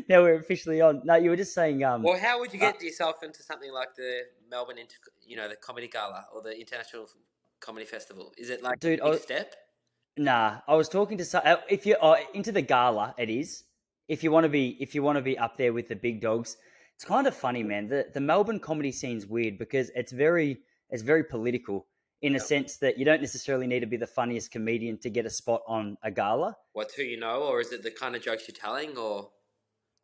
now we're officially on. No, you were just saying. Well, how would you get yourself into something like the Melbourne, the Comedy Gala or the International Comedy Festival? Is it like a dude, big step? nah. I was talking to some. If you're into the gala, it is. If you want to be up there with the big dogs, it's kind of funny, man. The Melbourne comedy scene's weird because it's very political in a Yeah. sense that you don't necessarily need to be the funniest comedian to get a spot on a gala. Who you know, or is it the kind of jokes you're telling, or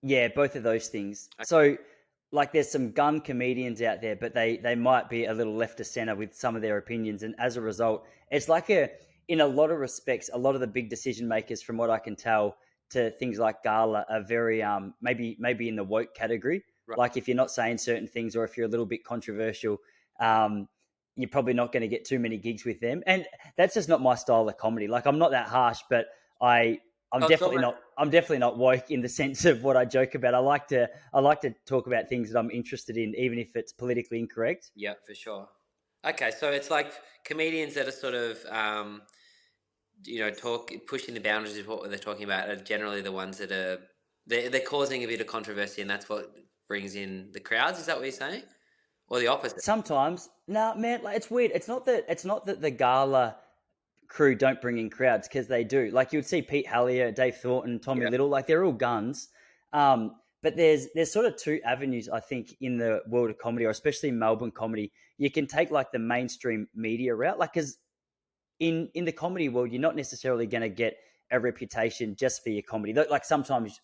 Yeah, both of those things. okay. So, like, there's some gun comedians out there, but they might be a little left of center with some of their opinions, and as a result, it's like in a lot of respects, a lot of the big decision makers, from what I can tell, to things like Gala are very maybe in the woke category. Right? Like if you're not saying certain things, or if you're a little bit controversial, um, you're probably not going to get too many gigs with them, and that's just not my style of comedy. Like I'm not that harsh, but I I'm So it's definitely almost, not. I'm definitely not woke in the sense of what I joke about. I like to talk about things that I'm interested in, even if it's politically incorrect. yeah, for sure. Okay, so it's like comedians that are sort of pushing the boundaries of what they're talking about are generally the ones that are they're causing a bit of controversy, and that's what brings in the crowds. Is that what you're saying, or the opposite? Sometimes, nah, man, like, it's weird. It's not that the gala crew don't bring in crowds, because they do. Like you would see Pete Hallier, Dave Thornton, Tommy Yeah, Little, like they're all guns. But there's sort of two avenues, I think, in the world of comedy, or especially Melbourne comedy. You can take like the mainstream media route, like because in the comedy world, you're not necessarily going to get a reputation just for your comedy. Like sometimes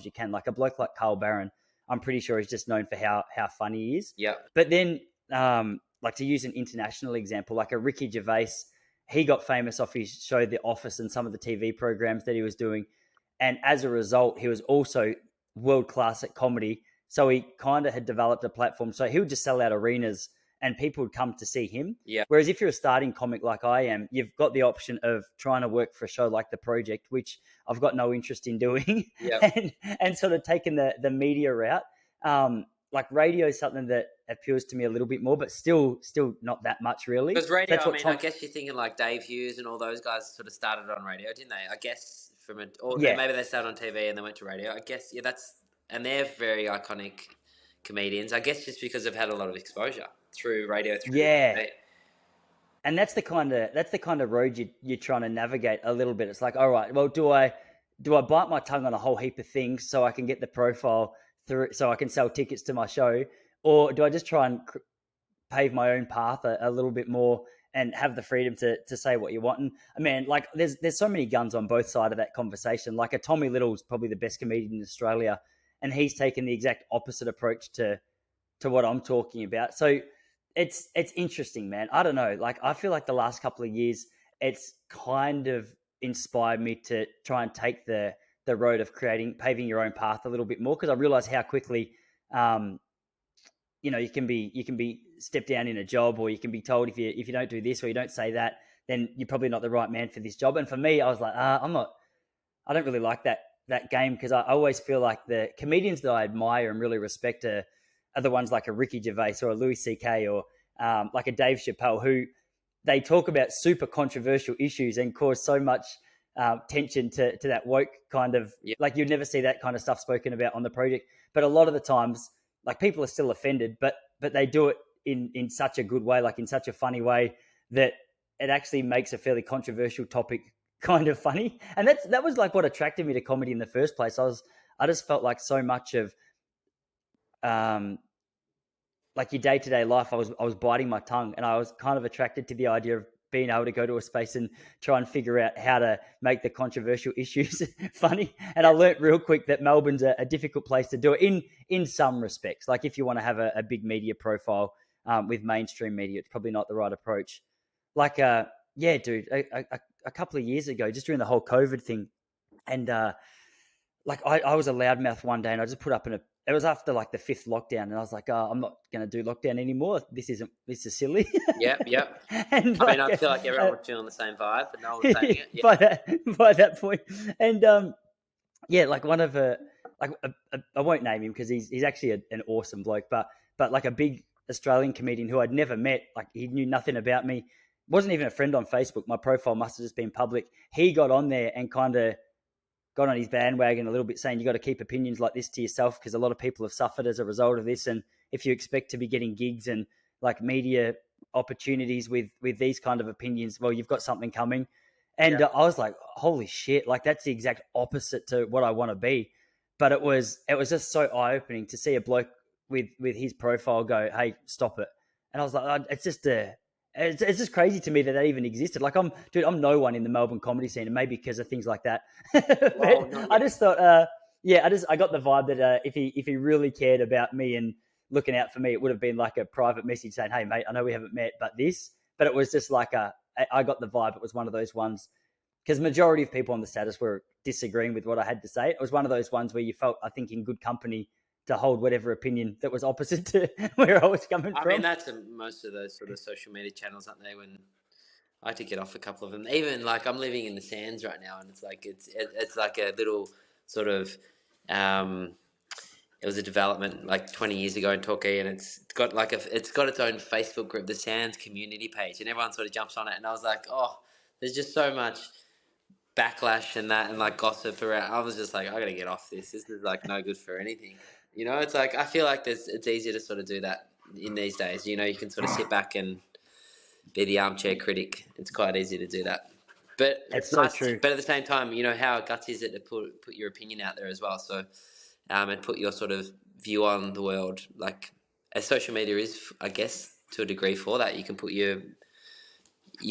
you can. Like a bloke like Carl Barron, I'm pretty sure he's just known for how funny he is. yeah, But then, like to use an international example, like a Ricky Gervais, he got famous off his show The Office and some of the TV programs that he was doing, and as a result, he was also world class at comedy. So he kind of had developed a platform. So he would just sell out arenas and people would come to see him. yeah, Whereas if you're a starting comic like I am, you've got the option of trying to work for a show like The Project, which I've got no interest in doing, yeah. and sort of taking the media route. Like radio is something that appeals to me a little bit more, but still not that much really. Because radio, That's I what mean, I Tom. guess you're thinking like Dave Hughes and all those guys sort of started on radio, didn't they? I guess or Yeah, maybe they started on TV and they went to radio. I guess and they're very iconic comedians. I guess just because they've had a lot of exposure through radio, through yeah. TV. And that's the kind of road you're trying to navigate a little bit. It's like, all right, well, do I bite my tongue on a whole heap of things so I can get the profile through, so I can sell tickets to my show, or do I just try and pave my own path a little bit more and have the freedom to say what you want? And I mean, like, there's so many guns on both sides of that conversation. Like a Tommy Little's probably the best comedian in Australia, and he's taken the exact opposite approach to what I'm talking about. So it's interesting, man. I don't know. Like I feel like the last couple of years, it's kind of inspired me to try and take the road of paving your own path a little bit more, because I realize how quickly, um, you can be stepped down in a job, or you can be told if you don't do this or you don't say that, then you're probably not the right man for this job. And for me, I was like, I'm not. I don't really like that game, because I always feel like the comedians that I admire and really respect are the ones like a Ricky Gervais or a Louis C.K. or like a Dave Chappelle, who they talk about super controversial issues and cause so much tension to that woke kind of, Yeah, like you'd never see that kind of stuff spoken about on The Project. But a lot of the times, like people are still offended, but they do it in such a good way, like in such a funny way, that it actually makes a fairly controversial topic kind of funny. And that was like what attracted me to comedy in the first place. I just felt like so much of um like your day to day life, I was biting my tongue, and I was kind of attracted to the idea of being able to go to a space and try and figure out how to make the controversial issues funny. And I learnt real quick that Melbourne's a difficult place to do it in some respects. Like if you want to have a big media profile with mainstream media, it's probably not the right approach. Like, yeah, dude, a couple of years ago, just during the whole COVID thing, and like I was a loudmouth one day, and I just put up it was after like the fifth lockdown, and I was like, I'm not going to do lockdown anymore. This is silly. yeah, yeah. And I mean, I like, feel like everyone was feeling the same vibe, but no one's saying it. Yeah, by that point, and yeah, like one of I won't name him because he's actually an awesome bloke, but like a big Australian comedian who I'd never met, like he knew nothing about me, wasn't even a friend on Facebook. My profile must have just been public. He got on there and kind of got on his bandwagon a little bit, saying you got to keep opinions like this to yourself because a lot of people have suffered as a result of this. And if you expect to be getting gigs and like media opportunities with these kind of opinions, well, you've got something coming. And I was like, holy shit, like that's the exact opposite to what I want to be. But it was just so eye opening to see a bloke with his profile go, hey, stop it. And I was like, oh, it's just crazy to me that even existed. Like I'm no one in the Melbourne comedy scene, and maybe because of things like that. But I just thought, I got the vibe that if he really cared about me and looking out for me, it would have been like a private message saying, hey mate, I know we haven't met, but it was just like I got the vibe. It was one of those ones because majority of people on the status were disagreeing with what I had to say. It was one of those ones where you felt, I think, in good company to hold whatever opinion that was opposite to where I was coming from. I mean, that's most of those sort of social media channels, aren't they? When I had to get off a couple of them. Even like I'm living in the Sands right now, and it's like it's like a little sort of it was a development like 20 years ago in Torquay, and it's got its own Facebook group, the Sands community page, and everyone sort of jumps on it. And I was like, oh, there's just so much backlash and that and like gossip around. I was just like, I gotta get off this. This is like no good for anything. You know, it's like I feel like it's easier to sort of do that in these days. You know, you can sort of sit back and be the armchair critic. It's quite easy to do that. But it's so true. But at the same time, you know, how gutsy is it to put your opinion out there as well? So, and put your sort of view on the world. Like, as social media is, I guess, to a degree for that. You can put you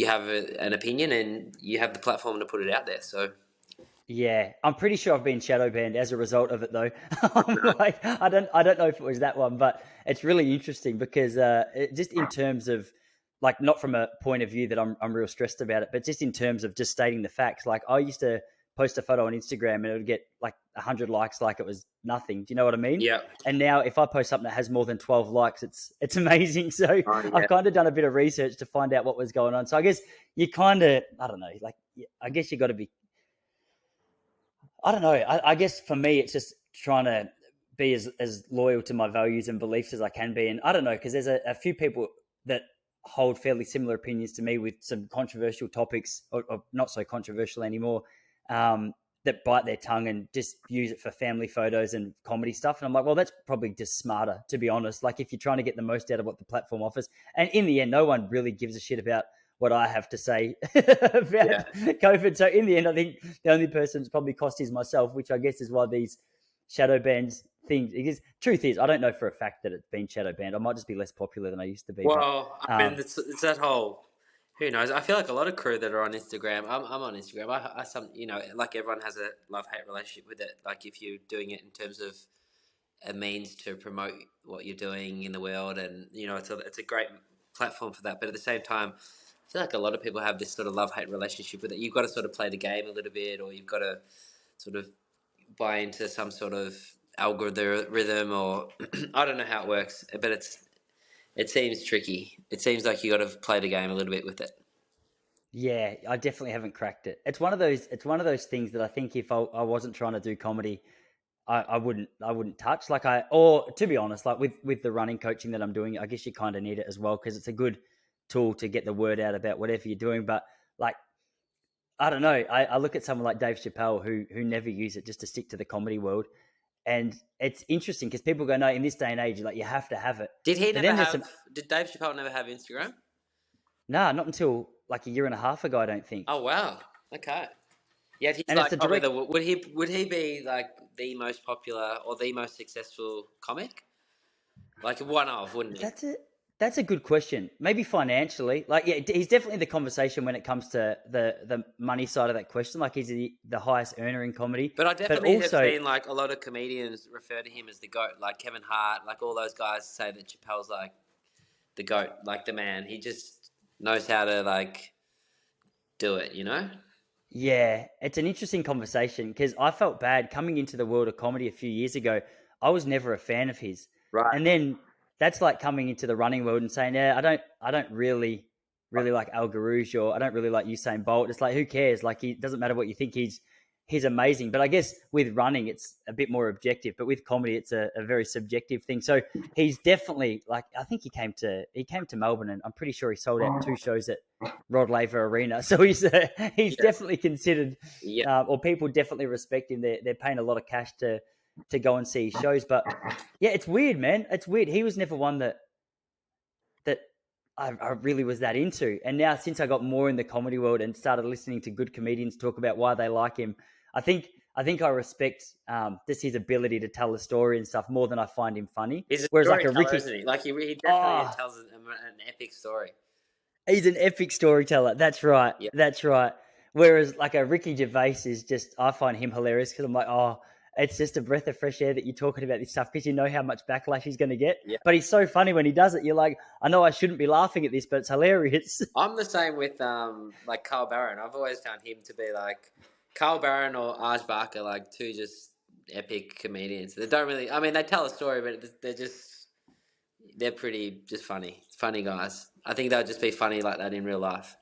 have an opinion and you have the platform to put it out there. So, yeah, I'm pretty sure I've been shadow banned as a result of it, though. Like, I don't know if it was that one, but it's really interesting because just in terms of like, not from a point of view that I'm real stressed about it, but just in terms of just stating the facts. Like, I used to post a photo on Instagram and it would get like 100 likes, like it was nothing. Do you know what I mean? yeah. And now if I post something that has more than 12 likes, it's amazing. So I've kind of done a bit of research to find out what was going on. So I guess you kind of, I don't know, like, I guess you got to be, I don't know. I guess for me, it's just trying to be as loyal to my values and beliefs as I can be. And I don't know, because there's a few people that hold fairly similar opinions to me with some controversial topics, or not so controversial anymore, that bite their tongue and just use it for family photos and comedy stuff. And I'm like, well, that's probably just smarter, to be honest. Like, if you're trying to get the most out of what the platform offers. And in the end, no one really gives a shit about what I have to say about COVID. So in the end, I think the only person that's probably cost is myself, which I guess is why these shadow bans things. Because truth is, I don't know for a fact that it's been shadow banned. I might just be less popular than I used to be. Well, but, I mean, it's that whole. Who knows? I feel like a lot of crew that are on Instagram. I'm on Instagram. I you know, like everyone has a love-hate relationship with it. Like, if you're doing it in terms of a means to promote what you're doing in the world, and you know, it's a great platform for that. But at the same time, I feel like a lot of people have this sort of love-hate relationship with it. You've got to sort of play the game a little bit, or you've got to sort of buy into some sort of algorithm, or I don't know how it works, but it seems tricky. It seems like you got to play the game a little bit with it. Yeah, I definitely haven't cracked it. It's one of those things that I think if I wasn't trying to do comedy, I wouldn't touch. Like, or to be honest, like with the running coaching that I'm doing, I guess you kind of need it as well, because it's a good tool to get the word out about whatever you're doing. But like, I don't know. I look at someone like Dave Chappelle who never use it, just to stick to the comedy world. And it's interesting because people go, no, in this day and age, like, you have to have it. Did he never have? Did Dave Chappelle never have Instagram? Nah, not until like a year and a half ago, I don't think. Oh wow. Okay. Yeah, he's and like probably would he be like the most popular or the most successful comic? Like one of, wouldn't he? That's a good question. Maybe financially. Like, yeah, he's definitely the conversation when it comes to the money side of that question. Like, he's the highest earner in comedy. But I definitely have seen like a lot of comedians refer to him as the GOAT, like Kevin Hart, like all those guys say that Chappelle's like the GOAT, like the man. He just knows how to like do it, you know? Yeah, it's an interesting conversation because I felt bad coming into the world of comedy a few years ago. I was never a fan of his. Right. And then that's like coming into the running world and saying, yeah, I don't really like Al Garouge, or I don't really like Usain Bolt. It's like, who cares? Like, he doesn't matter what you think. He's he's amazing. But I guess with running, it's a bit more objective. But with comedy, it's a very subjective thing. So he's definitely like, I think he came to Melbourne, and I'm pretty sure he sold out 2 shows at Rod Laver Arena. So he's Yes. definitely considered, Yeah. or people definitely respect him. They're paying a lot of cash to go and see his shows. But yeah, it's weird, man. It's weird. He was never one that I really was that into. And now, since I got more in the comedy world and started listening to good comedians talk about why they like him, I think I respect just his ability to tell a story and stuff more than I find him funny. He's a Whereas like a storyteller, Ricky, isn't he? Like he definitely oh, tells an epic story. he's an epic storyteller. That's right. Yeah. That's right. Whereas like a Ricky Gervais is just, I find him hilarious because I'm like, oh, it's just a breath of fresh air that you're talking about this stuff because you know how much backlash he's going to get. Yeah. But he's so funny when he does it. You're like, I know I shouldn't be laughing at this, but it's hilarious. I'm the same with like Carl Barron. I've always found him to be like Carl Barron or Arj Barker, like 2 just epic comedians. They don't really. I mean, they tell a story, but they're pretty just funny guys. I think they'll just be funny like that in real life.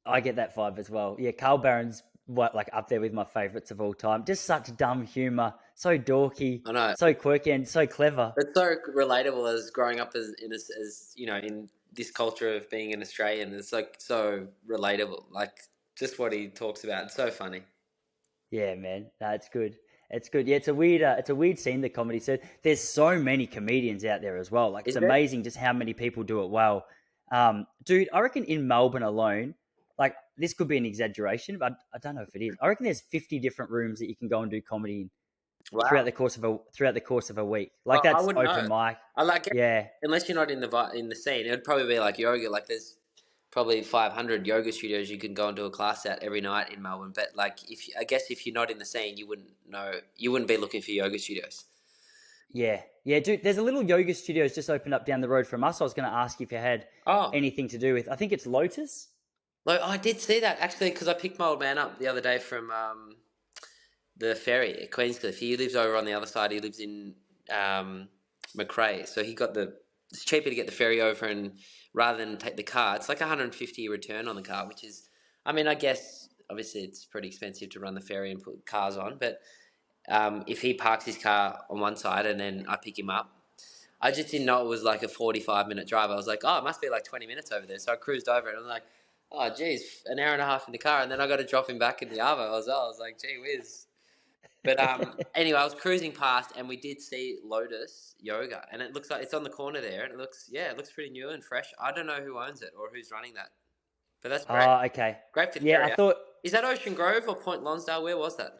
I get that vibe as well. Yeah, Carl Barron's like up there with my favorites of all time. Just such dumb humor, so dorky, I know. so quirky, and so clever. It's so relatable as growing up as you know, in this culture of being an Australian. It's like so relatable. Like just what he talks about. It's so funny. Yeah, man, no, it's good. It's good. Yeah, it's a weird scene, the comedy. So there's so many comedians out there as well. Like it's Is there? amazing just how many people do it well. Dude, I reckon in Melbourne alone, like this could be an exaggeration, but I don't know if it is. I reckon there's 50 different rooms that you can go and do comedy in Wow. throughout the course of a week. Well, Like I that's wouldn't open know. mic. I like it, Yeah, unless you're not in the scene. It would probably be like yoga. Like there's probably 500 yoga studios you can go and do a class at every night in Melbourne. But like I guess if you're not in the scene, you wouldn't know. You wouldn't be looking for yoga studios. yeah, dude. There's a little yoga studios just opened up down the road from us. I was going to ask if you had Oh, anything to do with. I think it's Lotus. like I did see that actually because I picked my old man up the other day from the ferry at Queenscliff. He lives over on the other side. He lives in Macrae, so he got the. It's cheaper to get the ferry over, and rather than take the car, it's like 150 return on the car, which is, I mean, I guess obviously it's pretty expensive to run the ferry and put cars on, but if he parks his car on one side and then I pick him up, I just didn't know it was like a 45-minute drive. I was like, oh, it must be like 20 minutes over there. So I cruised over and I was like, oh, geez, an hour and a half in the car, and then I got to drop him back in the Arvo as well. I was like, gee whiz. But anyway, I was cruising past, and we did see Lotus Yoga, and it looks like it's on the corner there, and it looks pretty new and fresh. I don't know who owns it or who's running that, but that's great. Oh, okay. Great for the Yeah, I area. thought Is that Ocean Grove or Point Lonsdale? Where was that?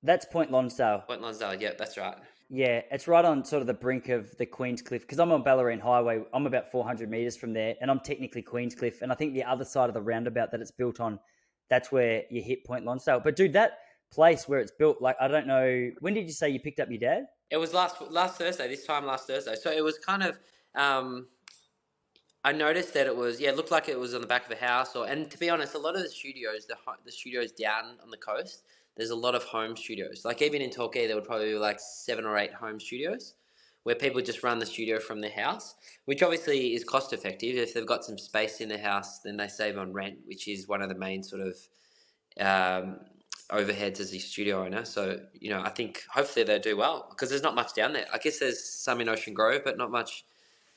that's Point Lonsdale. Point Lonsdale. Yeah, that's right. Yeah, it's right on sort of the brink of the Queenscliff because I'm on Ballerine Highway. I'm about 400 meters from there, and I'm technically Queenscliff. And I think the other side of the roundabout that it's built on, that's where you hit Point Lonsdale. But dude, that place where it's built, like I don't know, when did you say you picked up your dad? It was last Thursday. This time last Thursday. So it was kind of. I noticed that it was it looked like it was on the back of a house, and to be honest, a lot of the studios, the studios down on the coast, there's a lot of home studios. Like even in Torquay, there would probably be like 7 or 8 home studios, where people just run the studio from their house, which obviously is cost effective. If they've got some space in their house, then they save on rent, which is one of the main sort of overheads as a studio owner. So I think hopefully they do well because there's not much down there. I guess there's some in Ocean Grove, but not much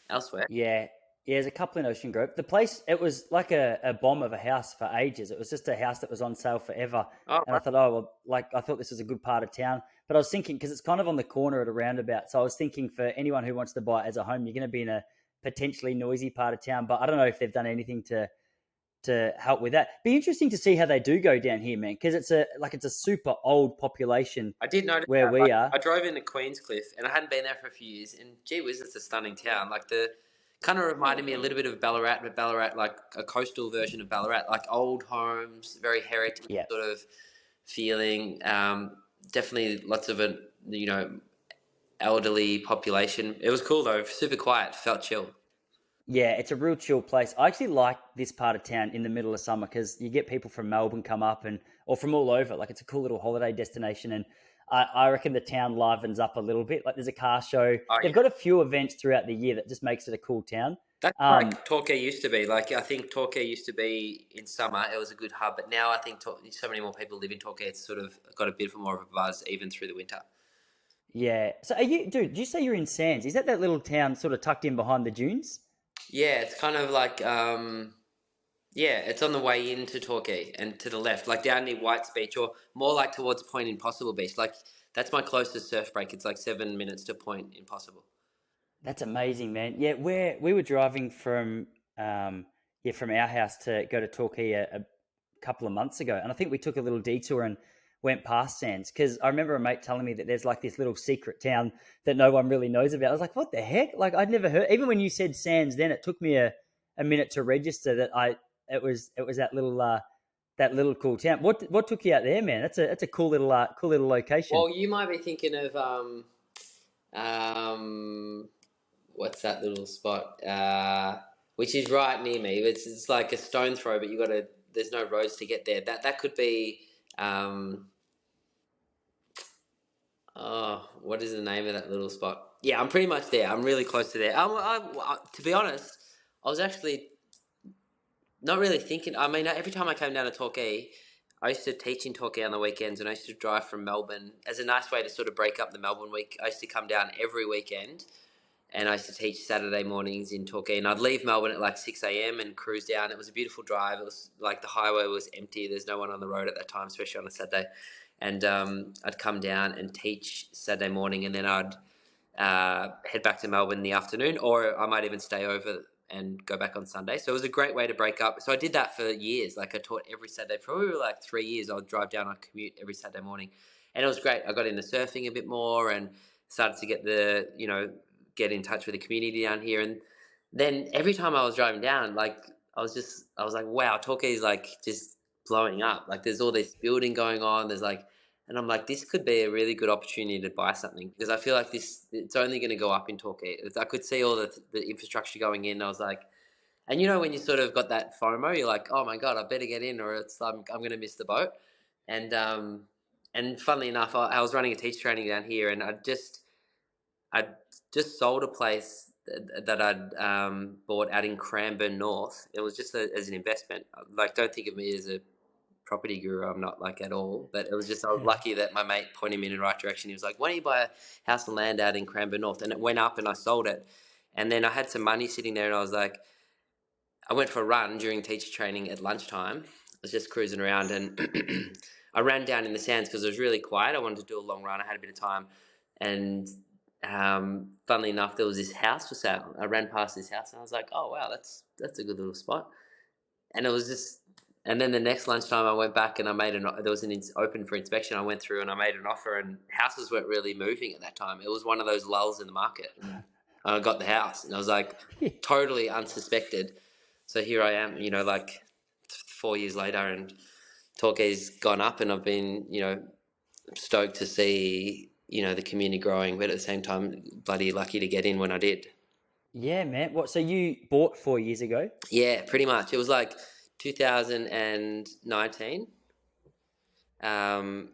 elsewhere. Yeah. Yeah, there's a couple in Ocean Grove. The place, it was like a bomb of a house for ages. It was just a house that was on sale forever. Oh, And I thought, oh, well, like, I thought this was a good part of town. But I was thinking, because it's kind of on the corner at a roundabout. So I was thinking for anyone who wants to buy it as a home, you're going to be in a potentially noisy part of town. But I don't know if they've done anything to help with that. Be interesting to see how they do go down here, man, because it's a super old population I did notice where that. we Like, are. I drove into Queenscliff, and I hadn't been there for a few years. And gee whiz, it's a stunning town. Like the kind of reminded me a little bit of Ballarat, but Ballarat like a coastal version of Ballarat, like old homes, very heritage Yeah. sort of feeling. Definitely lots of elderly population. It was cool though, super quiet, felt chill. Yeah, it's a real chill place. I actually like this part of town in the middle of summer because you get people from Melbourne come up or from all over. Like it's a cool little holiday destination, and I reckon the town livens up a little bit. Like there's a car show. Oh They've yeah, got a few events throughout the year that just makes it a cool town. That's Um, like Torquay used to be. Like I think Torquay used to be in summer. It was a good hub, but now I think so many more people live in Torquay. It's sort of got a bit more of a buzz even through the winter. yeah. So are you, dude? Did you say you're in Sands? Is that little town sort of tucked in behind the dunes? Yeah, it's kind of like yeah, it's on the way into Torquay and to the left, like down near White's Beach, or more like towards Point Impossible Beach. Like that's my closest surf break. It's like 7 minutes to Point Impossible. That's amazing, man. Yeah, we were driving from yeah, from our house to go to Torquay a couple of months ago, and I think we took a little detour and went past Sands because I remember a mate telling me that there's like this little secret town that no one really knows about. I was like, what the heck? Like I'd never heard. Even when you said Sands, then it took me a minute to register that I it was that little cool town. What took you out there, man? That's a cool little location. Well, you might be thinking of um, what's that little spot? Which is right near me. It's like a stone throw, but you got to. There's no roads to get there. That could be. Um, oh, what is the name of that little spot? Yeah, I'm pretty much there. I'm really close to there. To be honest, I was actually not really thinking. I mean, every time I came down to Torquay, I used to teach in Torquay on the weekends, and I used to drive from Melbourne as a nice way to sort of break up the Melbourne week. I used to come down every weekend, and I used to teach Saturday mornings in Torquay. And I'd leave Melbourne at like 6 a.m. and cruise down. It was a beautiful drive. It was like the highway was empty. There's no one on the road at that time, especially on a Saturday. And I'd come down and teach Saturday morning, and then I'd head back to Melbourne in the afternoon, or I might even stay over and go back on Sunday. So it was a great way to break up. So I did that for years. Like I taught every Saturday for probably like 3 years. I would drive down, I'd commute every Saturday morning, and it was great. I got into surfing a bit more and started to get get in touch with the community down here. And then every time I was driving down, like I was like, wow, Torquay is like just blowing up. Like there's all this building going on. There's like, and I'm like, this could be a really good opportunity to buy something because I feel like it's only going to go up in Torquay. I could see all the infrastructure going in. I was like, and when you sort of got that FOMO, you're like, oh my God, I better get in or I'm going to miss the boat. And funnily enough, I was running a teacher training down here, and I just sold a place that I'd bought out in Cranbourne North. It was just as an investment. Like, don't think of me as a property guru. I'm not like at all, but it was just I was lucky that my mate pointed me in the right direction. He was like, "Why don't you buy a house and land out in Cranbourne North?" And it went up, and I sold it. And then I had some money sitting there, and I was like, I went for a run during teacher training at lunchtime. I was just cruising around, and I ran down in the sands because it was really quiet. I wanted to do a long run. I had a bit of time, and funnily enough, there was this house for sale. I ran past this house, and I was like, "Oh wow, that's a good little spot." And it was just, and then the next lunchtime I went back and I made there was open for inspection. I went through and I made an offer, and houses weren't really moving at that time. It was one of those lulls in the market, and I got the house, and I was like totally unsuspected. So here I am, like 4 years later, and Torquay's gone up, and I've been, stoked to see, the community growing, but at the same time, bloody lucky to get in when I did. Yeah, man. What? So you bought 4 years ago? Yeah, pretty much. It was like 2019. Um,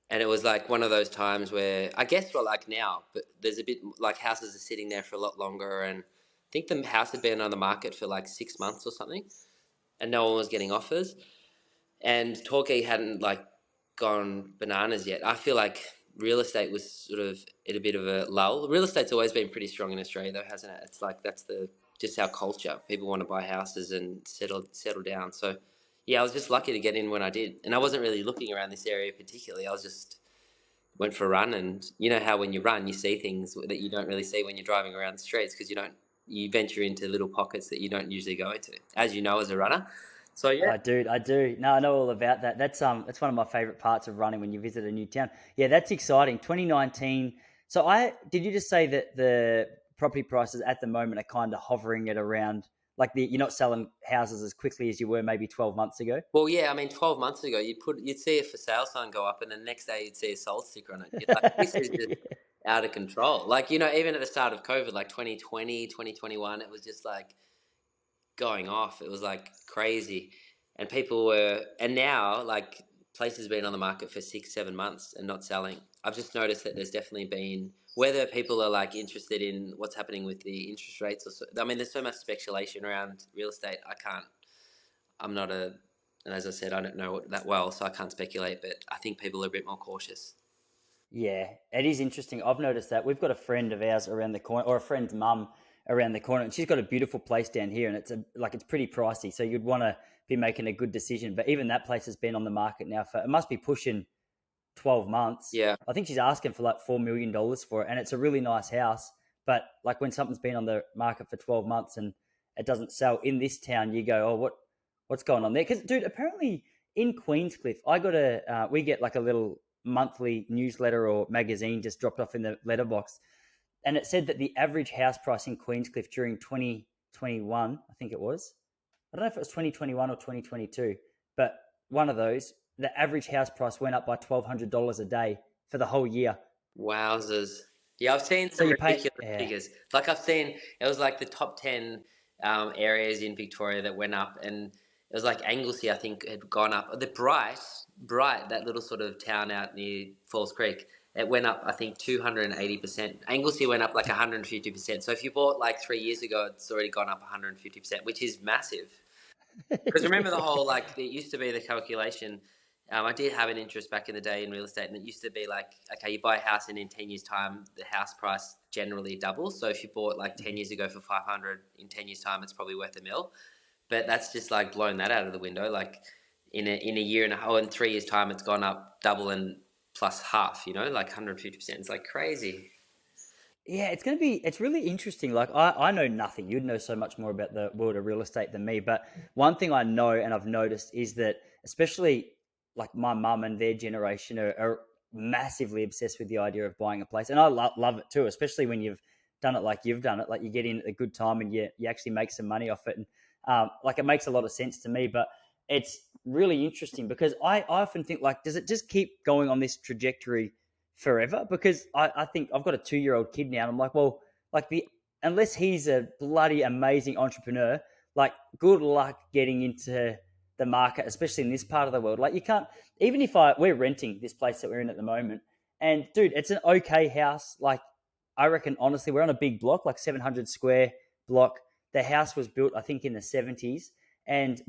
and it was like one of those times where I guess we're like now, but there's a bit like houses are sitting there for a lot longer. And I think the house had been on the market for like 6 months or something, and no one was getting offers. And Torquay hadn't like gone bananas yet. I feel like real estate was sort of at a bit of a lull. Real estate's always been pretty strong in Australia, though, hasn't it? It's like that's the just our culture. People want to buy houses and settle down. So yeah, I was just lucky to get in when I did, and I wasn't really looking around this area particularly. I was just went for a run, and you know how when you run, you see things that you don't really see when you're driving around the streets because you venture into little pockets that you don't usually go into, as you know, as a runner. So yeah. I do. No, I know all about that. That's one of my favorite parts of running when you visit a new town. Yeah, that's exciting. 2019. So did you just say that the property prices at the moment are kind of hovering at around like you're not selling houses as quickly as you were maybe 12 months ago? Well, yeah, I mean, 12 months ago, you'd see a for sale sign go up, and the next day you'd see a sold sticker on it. You're like, this is just out of control. Like, even at the start of COVID, like 2020, 2021, it was just like going off. It was like crazy. And now, like place has been on the market for 6-7 months and not selling. I've just noticed that there's definitely been, whether people are like interested in what's happening with the interest rates or so, I mean, there's so much speculation around real estate. I'm not and as I said, I don't know it that well, so I can't speculate, but I think people are a bit more cautious. Yeah, it is interesting. I've noticed that we've got a friend of ours around the corner, or a friend's mum around the corner, and she's got a beautiful place down here, and it's pretty pricey. So you'd want to be making a good decision. But even that place has been on the market now for, it must be pushing 12 months. Yeah. I think she's asking for like $4 million for it, and it's a really nice house. But like when something's been on the market for 12 months and it doesn't sell in this town, you go, oh, what's going on there? Because dude, apparently in Queenscliff, we get like a little monthly newsletter or magazine just dropped off in the letterbox, and it said that the average house price in Queenscliff during 2021, I think it was, I don't know if it was 2021 or 2022, but one of those, the average house price went up by $1,200 a day for the whole year. Wowzers. Yeah, I've seen So some you pay, ridiculous yeah, figures. Like I've seen, it was like the top 10 areas in Victoria that went up, and it was like Anglesey, I think, had gone up. The Bright, that little sort of town out near Falls Creek, it went up, I think, 280%. Anglesey went up like 150%. So if you bought like 3 years ago, it's already gone up 150%, which is massive. Because remember the whole, like, it used to be the calculation. I did have an interest back in the day in real estate, and it used to be like, okay, you buy a house, and in 10 years' time, the house price generally doubles. So if you bought like 10 years ago for 500, in 10 years' time, it's probably worth a mil. But that's just like blown that out of the window. Like in a year and a half, in 3 years' time, it's gone up double and plus half, like 150%. It's like crazy. Yeah, it's really interesting. Like I know nothing. You'd know so much more about the world of real estate than me. But one thing I know and I've noticed is that especially like my mum and their generation are massively obsessed with the idea of buying a place. And I love it too, especially when you've done it like you've done it. Like you get in at a good time and you actually make some money off it. And like it makes a lot of sense to me. But it's really interesting because I often think like, does it just keep going on this trajectory forever? Because I think I've got a 2-year-old kid now, and I'm like, well, like unless he's a bloody amazing entrepreneur, like good luck getting into the market, especially in this part of the world. Like you can't, even if we're renting this place that we're in at the moment, and dude, it's an okay house. Like I reckon, honestly, we're on a big block, like 700 square block. The house was built, I think, in the 70s. And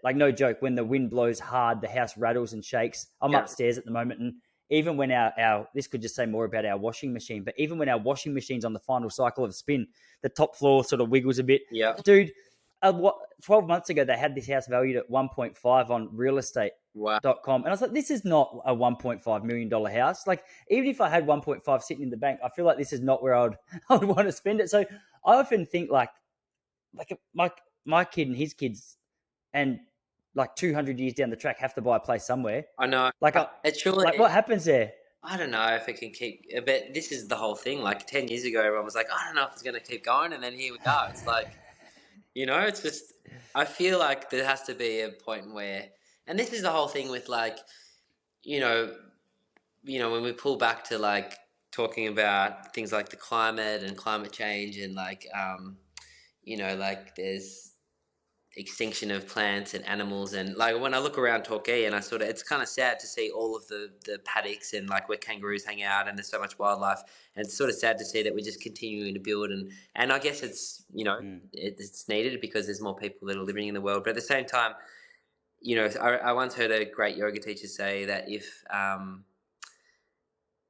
like no joke, when the wind blows hard, the house rattles and shakes. I'm Yeah. upstairs at the moment, and even when our this could just say more about our washing machine, but even when our washing machine's on the final cycle of spin, the top floor sort of wiggles a bit. Yeah. Dude, 12 months ago, they had this house valued at 1.5 on Wow. realestate.com. And I was like, this is not a $1.5 million house. Like, even if I had 1.5 sitting in the bank, I feel like this is not where I would want to spend it. So I often think like my kid and his kids and like 200 years down the track have to buy a place somewhere. I know. Like, It surely. like what happens there? I don't know if it can keep. But this is the whole thing. Like 10 years ago, everyone was like, I don't know if it's going to keep going, and then here we are. It's like, it's just. I feel like there has to be a point where, and this is the whole thing with like, you know, when we pull back to like talking about things like the climate and climate change and like, like there's extinction of plants and animals, and like when I look around Torquay, and it's kind of sad to see all of the paddocks and like where kangaroos hang out, and there's so much wildlife, and it's sort of sad to see that we're just continuing to build, and I guess it's it's needed because there's more people that are living in the world, but at the same time, I once heard a great yoga teacher say that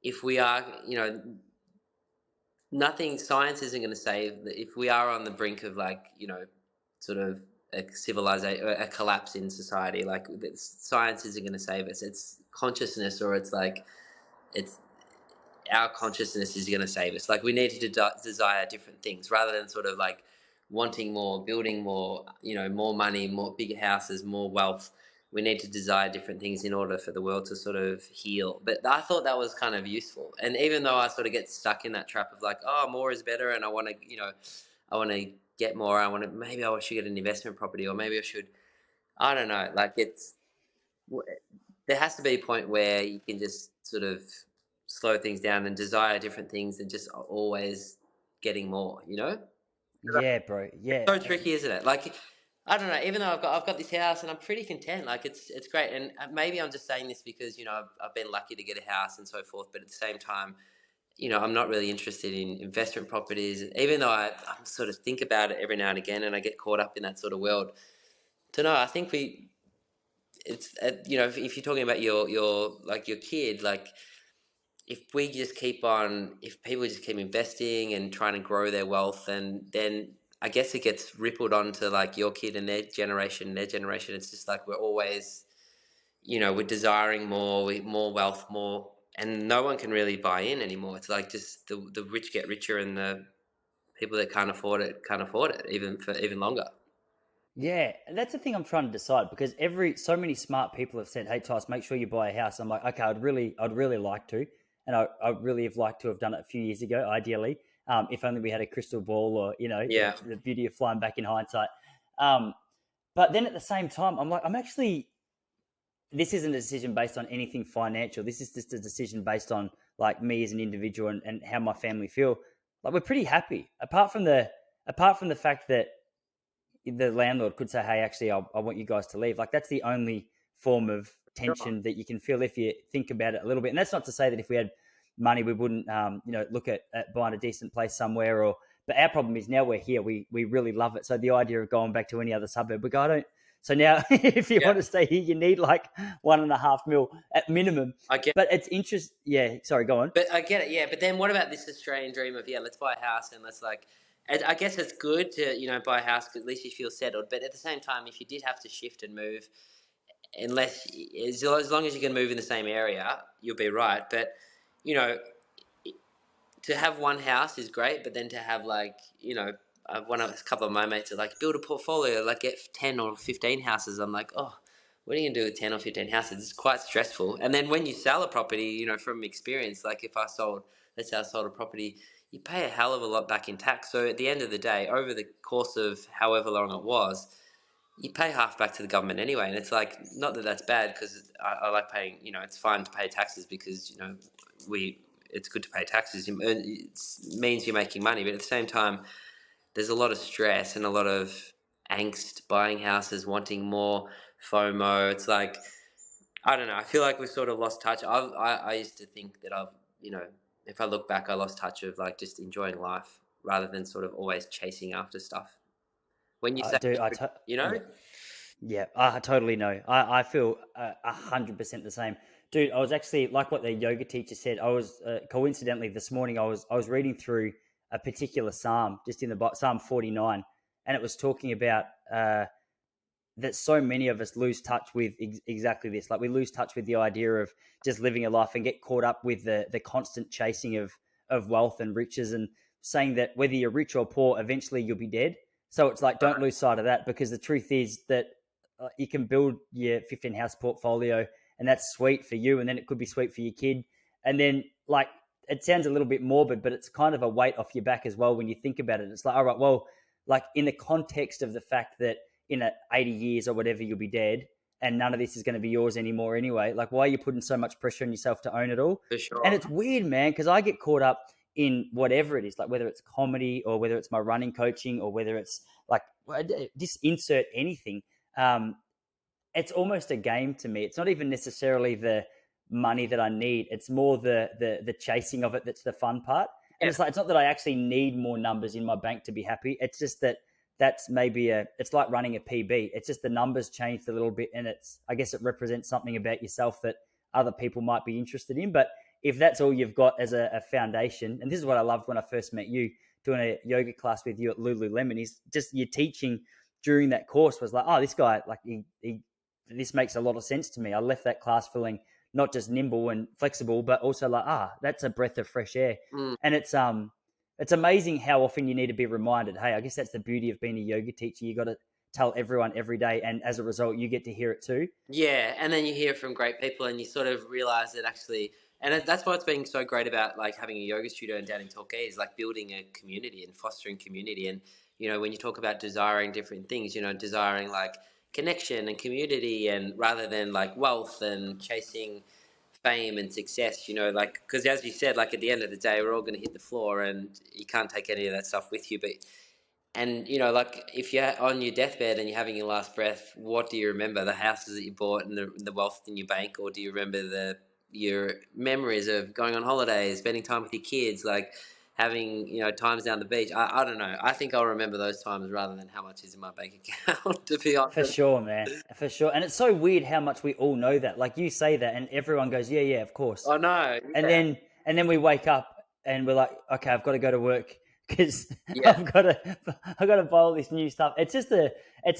if we are, nothing, science isn't going to save, if we are on the brink of like, sort of a civilization, a collapse in society, like science isn't going to save us. It's consciousness, or it's like, it's our consciousness is going to save us. Like we need to desire different things rather than sort of like wanting more, building more, more money, more bigger houses, more wealth. We need to desire different things in order for the world to sort of heal. But I thought that was kind of useful. And even though I sort of get stuck in that trap of like, oh, more is better, and I want to, I want to get more. Maybe I should get an investment property, or maybe I should, I don't know. Like there has to be a point where you can just sort of slow things down and desire different things and just always getting more, Yeah, bro. It's Yeah. so tricky, isn't it? Like, I don't know. Even though I've got this house and I'm pretty content, like it's great. And maybe I'm just saying this because I've been lucky to get a house and so forth. But at the same time, I'm not really interested in investment properties. Even though I sort of think about it every now and again, and I get caught up in that sort of world. Don't know. I think it's if you're talking about your like your kid, like if people just keep investing and trying to grow their wealth, and then I guess it gets rippled onto like your kid and their generation. It's just like we're always, we're desiring more, more wealth, more, and no one can really buy in anymore. It's like just the rich get richer, and the people that can't afford it even for even longer. Yeah, and that's the thing I'm trying to decide because so many smart people have said, "Hey, Tice, make sure you buy a house." I'm like, okay, I'd really like to, and I'd really have liked to have done it a few years ago, ideally, if only we had a crystal ball or Yeah, the beauty of flying back in hindsight. Um, but then at the same time, I'm like, I'm actually this isn't a decision based on anything financial. This is just a decision based on like me as an individual and how my family feel. Like we're pretty happy, apart from the fact that the landlord could say, "Hey, actually, I want you guys to leave." Like that's the only form of sure. tension that you can feel if you think about it a little bit. And that's not to say that if we had money, we wouldn't, look at buying a decent place somewhere. Or, but our problem is now we're here. We really love it. So the idea of going back to any other suburb, we go, I don't. So now, if you Yeah, want to stay here, you need like 1.5 mil at minimum. I get. But it's interest. Yeah, sorry, go on. But I get it, yeah. But then what about this Australian dream of, yeah, let's buy a house and let's like, I guess it's good to, buy a house because at least you feel settled. But at the same time, if you did have to shift and move, unless, as long as you can move in the same area, you'll be right. But, you know, to have one house is great, but then to have like, a couple of my mates are like, build a portfolio, like get 10 or 15 houses. I'm like, oh, what are you gonna do with 10 or 15 houses? It's quite stressful. And then when you sell a property, from experience, like if let's say I sold a property, you pay a hell of a lot back in tax. So at the end of the day, over the course of however long it was, you pay half back to the government anyway. And it's like, not that that's bad, because I like paying, it's fine to pay taxes because, we, it's good to pay taxes. It means you're making money, but at the same time, there's a lot of stress and a lot of angst buying houses, wanting more FOMO. It's like, I don't know. I feel like we've sort of lost touch. I used to think that you know, if I look back, I lost touch of like just enjoying life rather than sort of always chasing after stuff. When you say, Do you know, yeah. Yeah, I totally know. I feel 100% the same, dude. I was actually like what the yoga teacher said. I was coincidentally this morning. I was reading through a particular psalm, just in the Psalm 49, and it was talking about that so many of us lose touch with exactly this. Like we lose touch with the idea of just living a life and get caught up with the constant chasing of wealth and riches, and saying that whether you're rich or poor, eventually you'll be dead. So it's like don't lose sight of that, because the truth is that you can build your 15 house portfolio, and that's sweet for you, and then it could be sweet for your kid, and then like it sounds a little bit morbid, but it's kind of a weight off your back as well when you think about it. It's like, all right, well, like in the context of the fact that in 80 years or whatever, you'll be dead and none of this is going to be yours anymore anyway. Like, why are you putting so much pressure on yourself to own it all? for And sure. it's weird, man, because I get caught up in whatever it is, like whether it's comedy or whether it's my running coaching or whether it's like just insert anything. Um, it's almost a game to me. It's not even necessarily the money that I need. It's more the chasing of it that's the fun part. And Yeah, it's like it's not that I actually need more numbers in my bank to be happy. It's just that that's maybe it's like running a PB. It's just the numbers changed a little bit, and it's I guess it represents something about yourself that other people might be interested in. But if that's all you've got as a foundation, and this is what I loved when I first met you doing a yoga class with you at Lululemon, is just your teaching during that course was like, oh, this guy, like he this makes a lot of sense to me. I left that class feeling not just nimble and flexible, but also like, that's a breath of fresh air. mm, And it's amazing how often you need to be reminded. Hey, I guess that's the beauty of being a yoga teacher. You got to tell everyone every day, and as a result, you get to hear it too. yeah. And then you hear from great people, and you sort of realize that actually, and that's what's been so great about like having a yoga studio down in Torquay is like building a community and fostering community. And when you talk about desiring different things, desiring like connection and community, and rather than like wealth and chasing fame and success, like because as you said, like at the end of the day, we're all going to hit the floor, and you can't take any of that stuff with you. But And you know, like if you're on your deathbed and you're having your last breath, what do you remember? The houses that you bought and the wealth in your bank, or do you remember your memories of going on holidays, spending time with your kids, like having times down the beach? I don't know. I think I'll remember those times rather than how much is in my bank account. To be For honest. sure, man. For sure. And it's so weird how much we all know that. Like you say that and everyone goes, yeah, yeah, of course. Oh no. And Yeah. then we wake up and we're like, okay, I've got to go to work because Yeah. I've got to buy all this new stuff. It's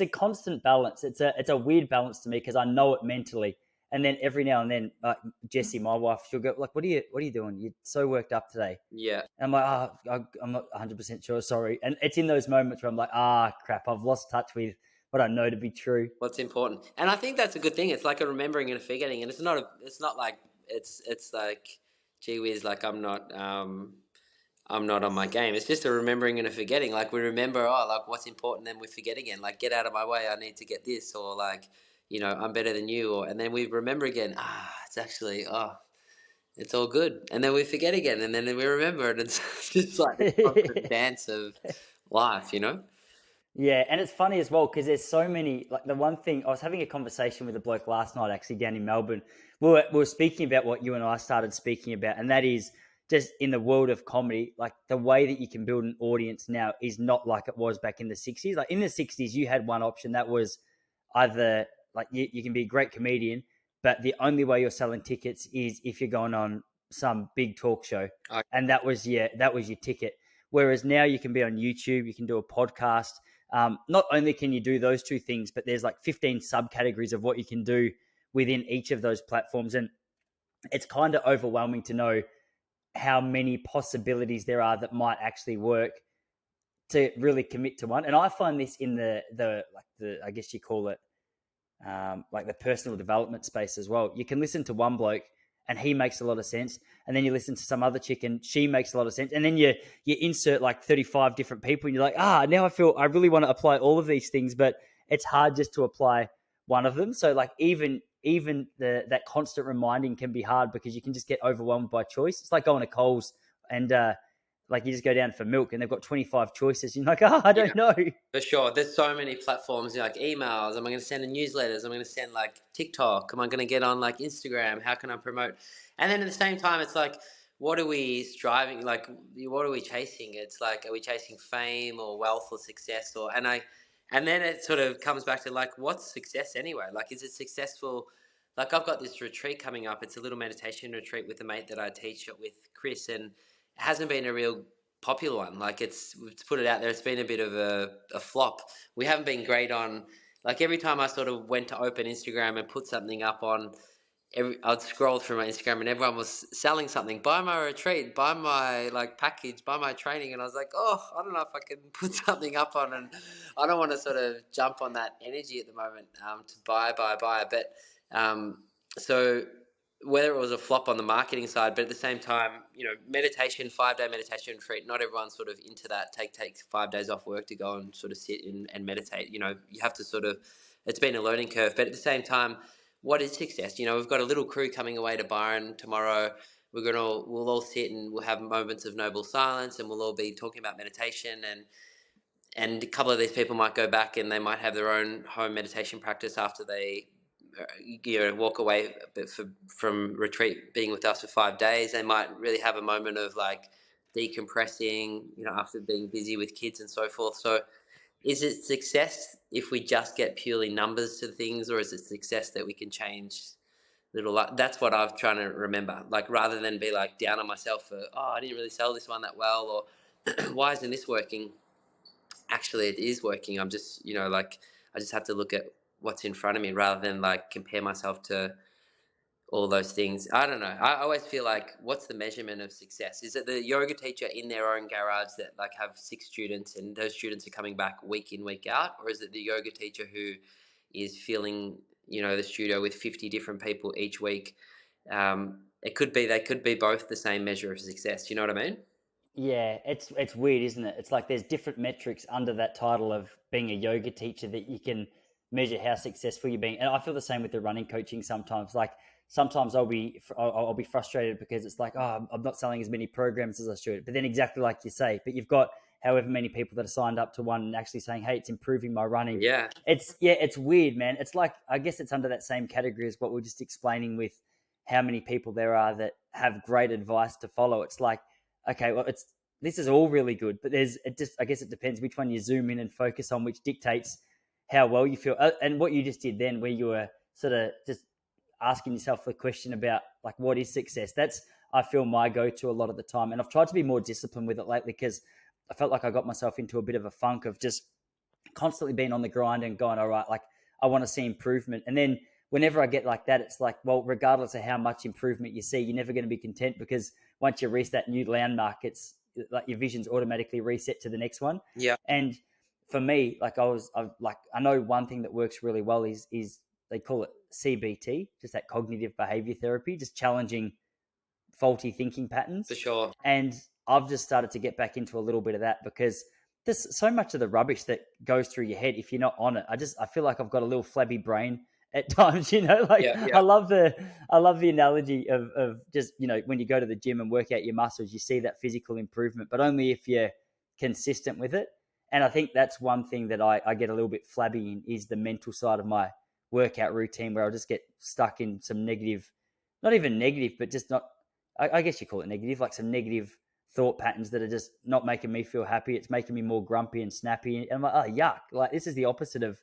a constant balance. It's a weird balance to me because I know it mentally. And then every now and then, Jessie, my wife, she'll go like, what are you doing? You're so worked up today. Yeah. And I'm like, I'm not 100% sure. Sorry. And it's in those moments where I'm like, crap, I've lost touch with what I know to be true. What's important, and I think that's a good thing. It's like a remembering and a forgetting, and it's not like it's like, gee whiz, like I'm not on my game. It's just a remembering and a forgetting. Like we remember, like what's important, then we forget again. Like get out of my way, I need to get this, or like, I'm better than you, and then we remember again. It's actually it's all good, and then we forget again, and then we remember, and it's just like this constant dance of life. Yeah, and it's funny as well because there's so many. Like the one thing I was having a conversation with a bloke last night, actually down in Melbourne. We were speaking about what you and I started speaking about, and that is just in the world of comedy. Like the way that you can build an audience now is not like it was back in the '60s. Like in the '60s, you had one option that was either like you can be a great comedian, but the only way you're selling tickets is if you're going on some big talk show, I, and that was your ticket. Whereas now you can be on YouTube, you can do a podcast. Not only can you do those two things, but there's like 15 subcategories of what you can do within each of those platforms. And it's kind of overwhelming to know how many possibilities there are that might actually work to really commit to one. And I find this in the I guess you call it like the personal development space as well. You can listen to one bloke and he makes a lot of sense, and then you listen to some other chick and she makes a lot of sense, and then you insert like 35 different people and you're like, now I really want to apply all of these things, but it's hard just to apply one of them. So like even that constant reminding can be hard because you can just get overwhelmed by choice. It's like going to Coles and like you just go down for milk and they've got 25 choices. You're like, I yeah. don't know. For sure. There's so many platforms, like emails. Am I going to send newsletters? Am I going to send like TikTok? Am I going to get on like Instagram? How can I promote? And then at the same time, it's like, what are we striving? Like, what are we chasing? It's like, are we chasing fame or wealth or success? And then it sort of comes back to like, what's success anyway? Like, is it successful? Like, I've got this retreat coming up. It's a little meditation retreat with a mate that I teach with, Chris, and it hasn't been a real popular one. Like we've put it out there, it's been a bit of a flop. We haven't been great on, like every time I sort of went to open Instagram and put something up on, I'd scroll through my Instagram and everyone was selling something. Buy my retreat, buy my like package, buy my training, and I was like, I don't know if I can put something up on, and I don't want to sort of jump on that energy at the moment to buy. But so whether it was a flop on the marketing side, but at the same time, meditation, 5-day meditation retreat, not everyone's sort of into that. Take 5 days off work to go and sort of sit and meditate. You have to sort of, it's been a learning curve, but at the same time, what is success? We've got a little crew coming away to Byron tomorrow. We'll all sit and we'll have moments of noble silence, and we'll all be talking about meditation, and a couple of these people might go back and they might have their own home meditation practice after they walk away from retreat being with us for 5 days. They might really have a moment of like decompressing, after being busy with kids and so forth. So is it success if we just get purely numbers to things, or is it success that we can change that's what I've trying to remember, like rather than be like down on myself for, I didn't really sell this one that well, or why isn't this working? Actually it is working. I'm just like, I just have to look at what's in front of me rather than like compare myself to all those things. I don't know. I always feel like, what's the measurement of success? Is it the yoga teacher in their own garage that like have 6 students and those students are coming back week in, week out? Or is it the yoga teacher who is filling, the studio with 50 different people each week? They could be both the same measure of success. You know what I mean? Yeah, it's weird, isn't it? It's like there's different metrics under that title of being a yoga teacher that you can measure how successful you're being. And I feel the same with the running coaching sometimes. Like sometimes I'll be frustrated because it's like, I'm not selling as many programs as I should. But then exactly like you say, but you've got however many people that are signed up to one and actually saying, hey, it's improving my running. Yeah, It's weird, man. It's like, I guess it's under that same category as what we're just explaining with how many people there are that have great advice to follow. It's like, okay, well, this is all really good, but I guess it depends which one you zoom in and focus on, which dictates how well you feel. And what you just did then, where you were sort of just asking yourself the question about like, what is success? That's, I feel, my go-to a lot of the time. And I've tried to be more disciplined with it lately, because I felt like I got myself into a bit of a funk of just constantly being on the grind and going, all right, like, I want to see improvement. And then whenever I get like that, it's like, well, regardless of how much improvement you see, you're never going to be content, because once you reach that new landmark, it's like your vision's automatically reset to the next one. yeah, And for me, like, I know one thing that works really well is they call it CBT, just that cognitive behavior therapy, just challenging faulty thinking for patterns. sure. And I've just started to get back into a little bit of that, because there's so much of the rubbish that goes through your head if you're not on it. I feel like I've got a little flabby brain at times, like, Yeah, I yeah, love the analogy of just, when you go to the gym and work out your muscles, you see that physical improvement, but only if you're consistent with it. And I think that's one thing that I get a little bit flabby in, is the mental side of my workout routine, where I'll just get stuck in some negative, not even negative, but just not, I guess you call it negative, like some negative thought patterns that are just not making me feel happy. It's making me more grumpy and snappy. And I'm like, oh, yuck. Like, this is the opposite of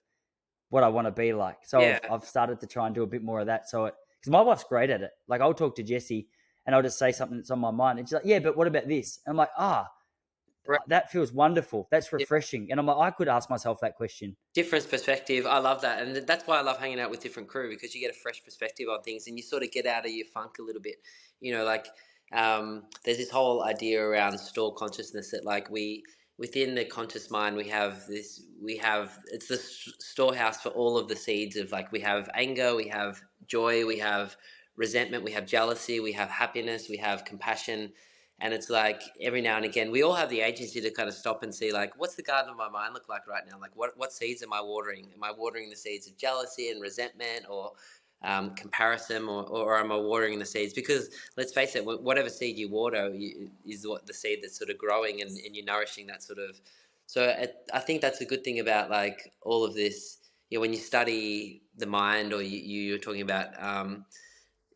what I want to be like. So yeah. I've started to try and do a bit more of that. Because my wife's great at it. Like, I'll talk to Jessie and I'll just say something that's on my mind. And she's like, yeah, but what about this? And I'm like, Right. that feels wonderful. That's refreshing. And I'm like, I could ask myself that question. Different perspective. I love that, and that's why I love hanging out with different crew, because you get a fresh perspective on things, and you sort of get out of your funk a little bit. Like there's this whole idea around store consciousness that, like, we within the conscious mind we have it's the storehouse for all of the seeds of, like, we have anger, we have joy, we have resentment, we have jealousy, we have happiness, we have compassion. And it's like, every now and again, we all have the agency to kind of stop and see, like, what's the garden of my mind look like right now? Like, what seeds am I watering? Am I watering the seeds of jealousy and resentment, or comparison, or am I watering the seeds? Because let's face it, whatever seed you water is what the seed that's sort of growing, and you're nourishing that sort of. So I think that's a good thing about, like, all of this. When you study the mind, or you're talking about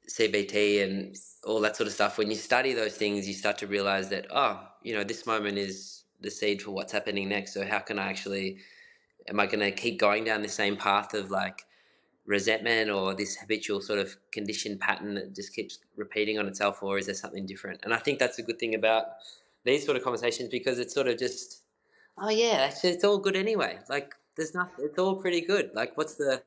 CBT and all that sort of stuff, when you study those things, you start to realize that, this moment is the seed for what's happening next. So how can I actually, am I going to keep going down the same path of, like, resentment, or this habitual sort of conditioned pattern that just keeps repeating on itself, or is there something different? And I think that's a good thing about these sort of conversations, because it's sort of just, oh yeah, actually it's all good anyway. Like, there's nothing, it's all pretty good. Like, what's the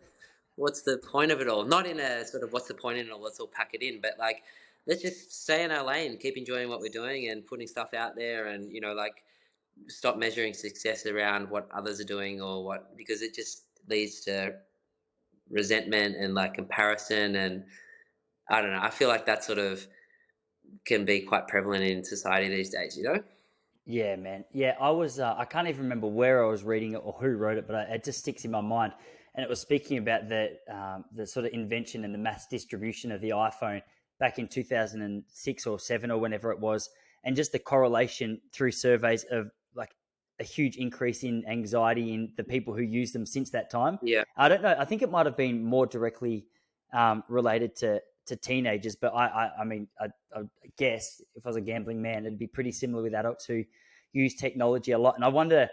point of it all? Not in a sort of, what's the point in it all, let's all pack it in, but, like, let's just stay in our lane, keep enjoying what we're doing and putting stuff out there, and, like, stop measuring success around what others are doing, or what, because it just leads to resentment and, like, comparison. And I don't know, I feel like that sort of can be quite prevalent in society these days. Yeah, man. Yeah, I can't even remember where I was reading it or who wrote it, but it just sticks in my mind. And it was speaking about the sort of invention and the mass distribution of the iPhone back in 2006 or 7 or whenever it was. And just the correlation through surveys of, like, a huge increase in anxiety in the people who use them since that time. Yeah, I don't know. I think it might have been more directly related to teenagers, but I mean, I guess if I was a gambling man, it'd be pretty similar with adults who use technology a lot. And I wonder,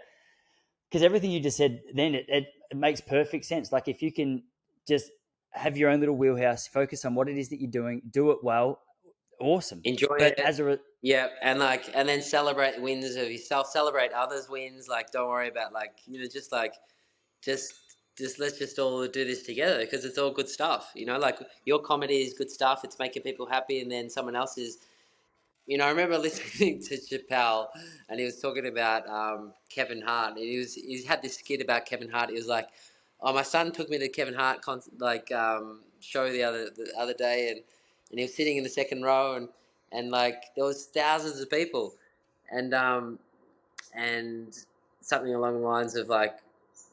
because everything you just said then, it makes perfect sense. Like, if you can just have your own little wheelhouse, focus on what it is that you're doing, do it well, awesome. enjoy But it. as a Yeah, and, like, and then celebrate wins of yourself, celebrate others wins. Like, don't worry about, like, just, like, just just let's just all do this together, because it's all good stuff. Like, your comedy is good stuff, it's making people happy, and then someone else is. I remember listening to Chappelle, and he was talking about Kevin Hart. And he had this skit about Kevin Hart. He was like, "Oh, my son took me to Kevin Hart show the other day, and he was sitting in the second row, and, like, there was thousands of people, and something along the lines of, like,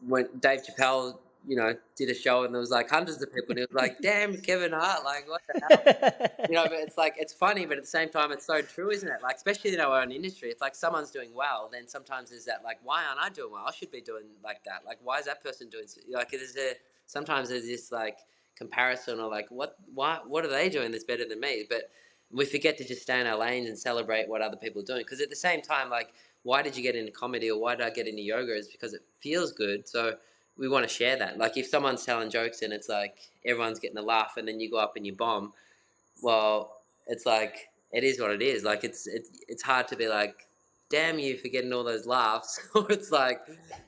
when Dave Chappelle did a show and there was like hundreds of people and it was like, damn, Kevin Hart, like what the hell? But it's like, it's funny, but at the same time, it's so true, isn't it? Like, especially in our own industry, if like someone's doing well, then sometimes there's that, like, why aren't I doing well? I should be doing like that. Like, why is that person doing, like, sometimes there's this like comparison or like, what are they doing that's better than me? But we forget to just stay in our lanes and celebrate what other people are doing. Because at the same time, like, why did you get into comedy or why did I get into yoga? Is because it feels good. So we want to share that. Like, if someone's telling jokes and it's like everyone's getting a laugh and then you go up and you bomb, well, it's like it is what it is. Like it's hard to be like, damn you for getting all those laughs, or it's like,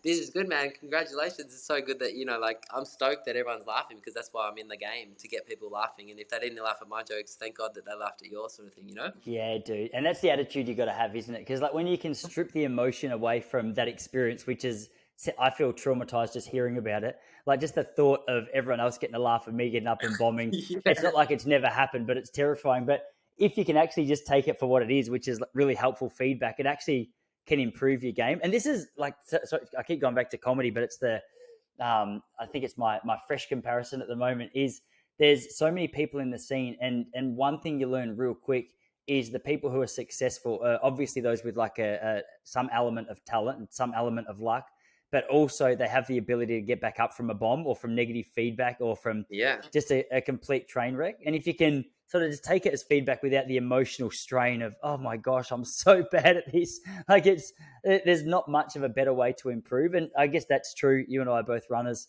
this is good, man. Congratulations. It's so good that like I'm stoked that everyone's laughing because that's why I'm in the game, to get people laughing. And if they didn't laugh at my jokes, thank God that they laughed at yours, sort of thing. Yeah, dude. And that's the attitude you got to have, isn't it? Because like when you can strip the emotion away from that experience, which is, I feel traumatized just hearing about it. Like just the thought of everyone else getting a laugh at me getting up and bombing. Yeah. It's not like it's never happened, but it's terrifying. But if you can actually just take it for what it is, which is really helpful feedback, it actually can improve your game. And this is like, so I keep going back to comedy, but it's I think it's my fresh comparison at the moment is there's so many people in the scene, and one thing you learn real quick is the people who are successful, obviously those with like some element of talent and some element of luck, but also they have the ability to get back up from a bomb or from negative feedback or from just a complete train wreck. And if you can sort of just take it as feedback without the emotional strain of, oh my gosh, I'm so bad at this. Like there's not much of a better way to improve. And I guess that's true. You and I are both runners.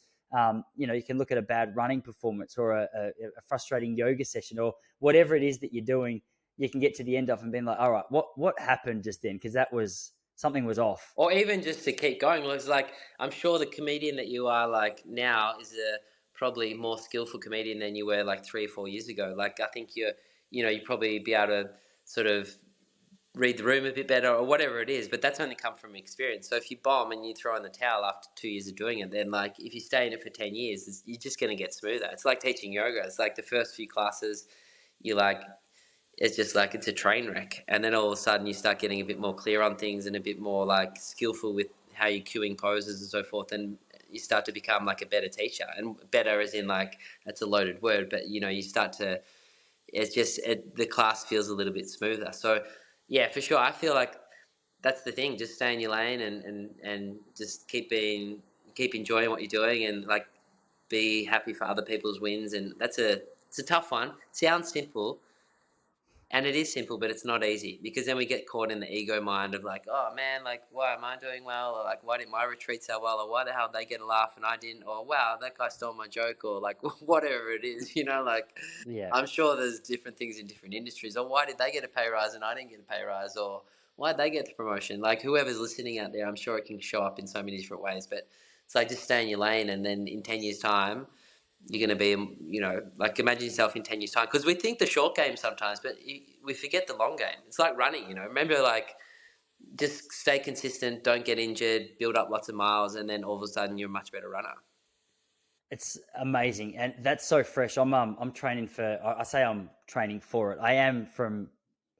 You can look at a bad running performance or a frustrating yoga session or whatever it is that you're doing. You can get to the end of and being like, all right, what happened just then? Because something was off. Or even just to keep going. It's like, I'm sure the comedian that you are like now is a probably more skillful comedian than you were like 3 or 4 years ago. Like, I think you probably be able to sort of read the room a bit better or whatever it is, but that's only come from experience. So if you bomb and you throw in the towel after 2 years of doing it, then like if you stay in it for 10 years, you're just going to get smoother. It's like teaching yoga. It's like the first few classes, you like, it's just like it's a train wreck, and then all of a sudden you start getting a bit more clear on things and a bit more like skillful with how you're cueing poses and so forth, and you start to become like a better teacher. And better as in like, that's a loaded word, but you start to, it's just the class feels a little bit smoother. So yeah, for sure, I feel like that's the thing. Just stay in your lane and just keep enjoying what you're doing, and like be happy for other people's wins. And it's a tough one. It sounds simple, and it is simple, but it's not easy, because then we get caught in the ego mind of like, oh man, like, why am I doing well? Or like, why didn't my retreat so well? Or why the hell did they get a laugh and I didn't? Or wow, that guy stole my joke, or like whatever it is, like, Yeah. I'm sure there's different things in different industries. Or why did they get a pay rise and I didn't get a pay rise? Or why did they get the promotion? Like, whoever's listening out there, I'm sure it can show up in so many different ways. But it's like, just stay in your lane, and then in 10 years' time, you're going to be, like, imagine yourself in 10 years' time. Because we think the short game sometimes, but we forget the long game. It's like running, Remember, like, just stay consistent, don't get injured, build up lots of miles, and then all of a sudden you're a much better runner. It's amazing, and that's so fresh. I'm training for. I say I'm training for it. I am from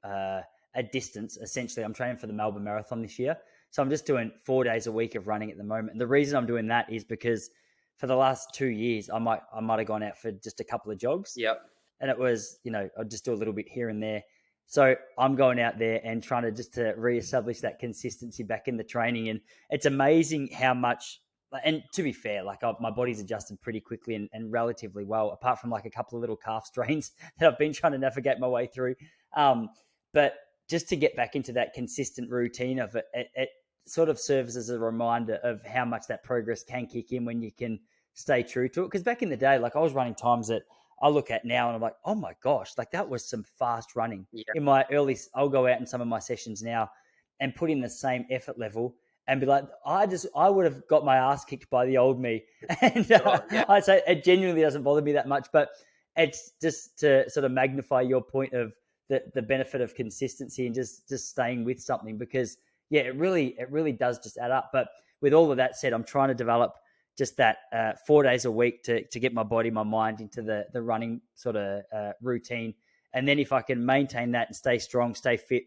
a distance. Essentially, I'm training for the Melbourne Marathon this year. So I'm just doing 4 days a week of running at the moment. And the reason I'm doing that is because for the last 2 years, I might have gone out for just a couple of jogs. Yep. And it was, I'd just do a little bit here and there. So I'm going out there and trying to reestablish that consistency back in the training. And it's amazing how much, and to be fair, like my body's adjusted pretty quickly and relatively well, apart from like a couple of little calf strains that I've been trying to navigate my way through. But just to get back into that consistent routine of it, it sort of serves as a reminder of how much that progress can kick in when you can stay true to it. Because back in the day, like I was running times that I look at now and I'm like, oh my gosh, like that was some fast running. Yeah. In my I'll go out in some of my sessions now and put in the same effort level and be like, I would have got my ass kicked by the old me. And Yeah. I'd say it genuinely doesn't bother me that much, but it's just to sort of magnify your point of the benefit of consistency and just staying with something, because yeah, it really does just add up. But with all of that said, I'm trying to develop just that 4 days a week to get my body, my mind into the running sort of routine. And then if I can maintain that and stay strong, stay fit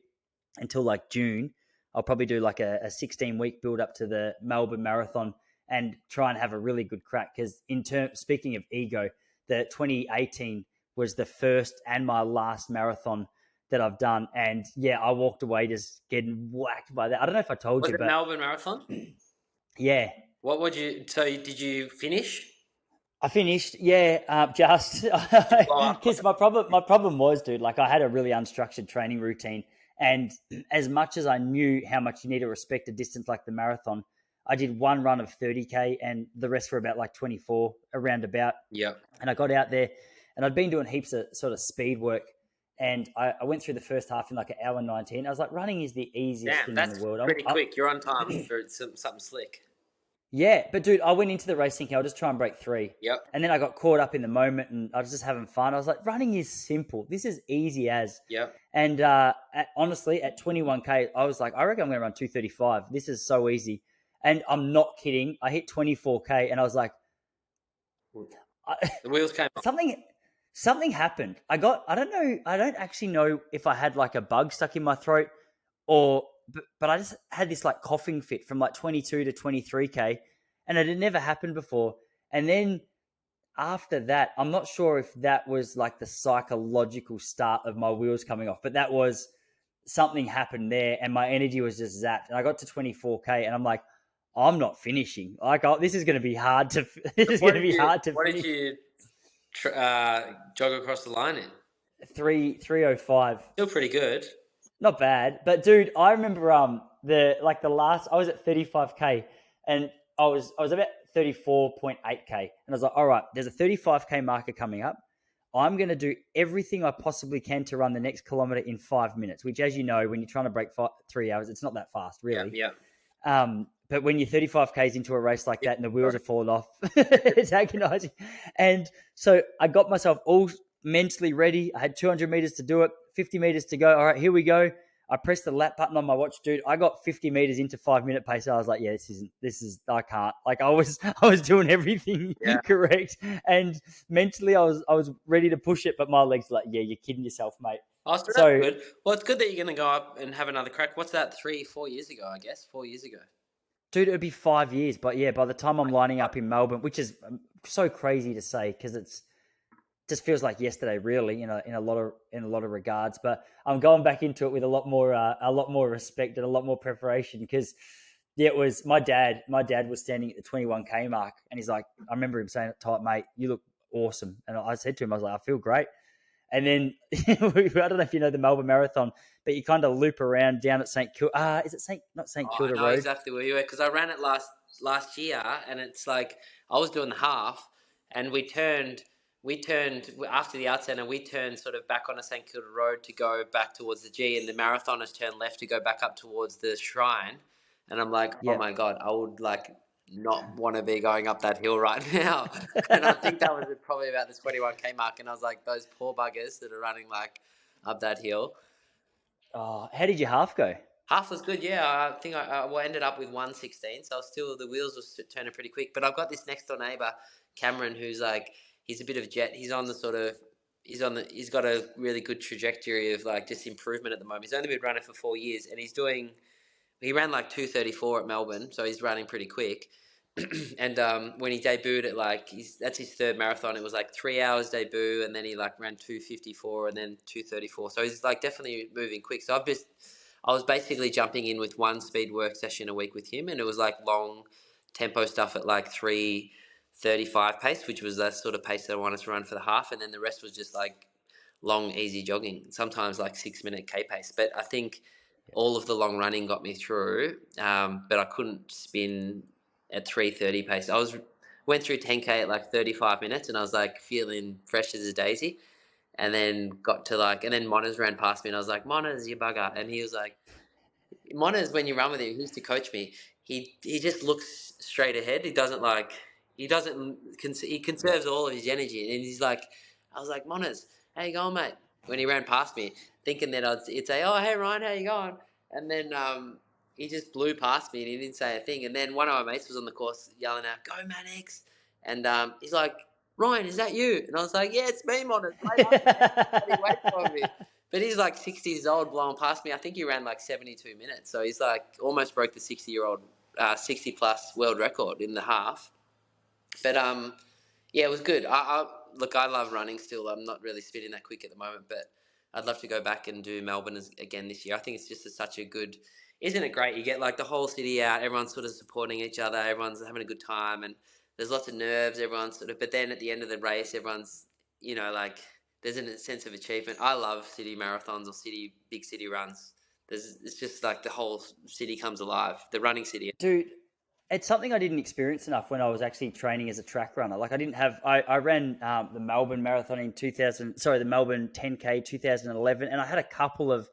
until like June, I'll probably do like a 16-week build up to the Melbourne Marathon and try and have a really good crack. Because speaking of ego, the 2018 was the first and my last marathon that I've done, and yeah, I walked away just getting whacked by that. I don't know if I told Was you, it but Melbourne Marathon? yeah, What would you? So did you finish? I finished. Yeah, just Did you blow up? because my problem was, dude, like I had a really unstructured training routine, and as much as I knew how much you need to respect a distance like the marathon, I did one run of 30K, and the rest were about like 24 around about. Yep. And I got out there, and I'd been doing heaps of sort of speed work, and I went through the first half in like an hour 19. I was like, running is the easiest Damn, thing in the that's world. pretty quick. You're on time for something slick. Yeah, but dude, I went into the race thinking I'll just try and break 3. Yep. And then I got caught up in the moment, and I was just having fun. I was like, running is simple. This is easy as. Yep. And honestly, at 21K, I was like, I reckon I'm going to run 2:35. This is so easy. And I'm not kidding. I hit 24K, and I was like, The wheels came off. something happened. I don't know. I don't actually know if I had like a bug stuck in my throat but I just had this like coughing fit from like 22 to 23K, and it had never happened before. And then after that, I'm not sure if that was like the psychological start of my wheels coming off, but that was something happened there, and my energy was just zapped. And I got to 24K, and I'm like, I'm not finishing. Like, this is going to be hard to. This is going to be hard to What finish. did you jog across the line in? 3:05. Still pretty good. Not bad, but dude, I remember the last I was at 35K, and I was about 34.8K, and I was like, all right, there's a 35K marker coming up. I'm going to do everything I possibly can to run the next kilometer in 5 minutes, which, as you know, when you're trying to break 3 hours, it's not that fast, really. Yeah. But when you're 35Ks into a race like that and the wheels are falling off, it's agonizing. And so I got myself all mentally ready. I had 200 meters to do it, 50 meters to go. All right, here we go. I pressed the lap button on my watch, dude. I got 50 meters into 5-minute pace. I was like, yeah, I can't. Like I was doing everything correct. And mentally I was ready to push it, but my legs were like, yeah, you're kidding yourself, mate. Oh, so that's good. Well, it's good that you're going to go up and have another crack. What's that, 3-4 years ago, I guess? 4 years ago. Dude, it would be 5 years. But yeah, by the time I'm lining up in Melbourne, which is so crazy to say because it's just feels like yesterday, really, in a lot of regards. But I'm going back into it with a lot more respect and a lot more preparation because it was my dad. My dad was standing at the 21K mark, and he's like, I remember him saying, "Type, mate, you look awesome." And I said to him, I was like, I feel great. And then I don't know if you know the Melbourne Marathon, but you kind of loop around down at St Kilda. Is it not St Kilda I know Road? exactly where you were because I ran it last year, and it's like I was doing the half, and we turned after the art centre. We turned sort of back on a St Kilda Road to go back towards the G, and the marathoners turned left to go back up towards the shrine. And I'm like, oh my god, I would like not want to be going up that hill right now. And I think that was probably about the 21K mark, and I was like, those poor buggers that are running like up that hill. Oh, how did your half go? Half was good, yeah. I think I ended up with 1:16, so the wheels were turning pretty quick. But I've got this next door neighbour, Cameron, who's like, he's a bit of a jet. He's got a really good trajectory of like just improvement at the moment. He's only been running for 4 years, and he ran like 2:34 at Melbourne, so he's running pretty quick. And when he debuted at that's his third marathon, it was like 3 hours debut, and then he like ran 2:54 and then 2:34. So he's like definitely moving quick. So I was basically jumping in with one speed work session a week with him, and it was like long tempo stuff at like 3:35 pace, which was that sort of pace that I wanted to run for the half, and then the rest was just like long, easy jogging, sometimes like 6-minute K pace. But I think all of the long running got me through, but I couldn't spin at 3:30 pace. Went through 10K at like 35 minutes, and I was like feeling fresh as a daisy. And then and then Monners ran past me, and I was like, Monners, you bugger. And he was like, Monners, when you run with him, he used to coach me. He just looks straight ahead. He conserves all of his energy. And he's like, I was like, Monners, how you going, mate? When he ran past me, thinking that he'd say, oh, hey, Ryan, how you going? And then he just blew past me, and he didn't say a thing. And then one of my mates was on the course yelling out, go, Mannix. And he's like, Ryan, is that you? And I was like, yeah, it's me, Monners. Wait for me. But he's like 60 years old, blowing past me. I think he ran like 72 minutes. So he's like almost broke the 60-year-old 60 plus world record in the half. But yeah, it was good. Look, I love running still. I'm not really spinning that quick at the moment, but I'd love to go back and do Melbourne again this year. I think it's just such a good. Isn't it great? You get like the whole city out, everyone's sort of supporting each other, everyone's having a good time, and there's lots of nerves. Everyone's sort of, but then at the end of the race, everyone's like there's a sense of achievement. I love city marathons or big city runs. It's just like the whole city comes alive. The running city. Dude, it's something I didn't experience enough when I was actually training as a track runner. Like I ran the Melbourne Marathon in 2000, sorry, the Melbourne 10K 2011, and I had a couple of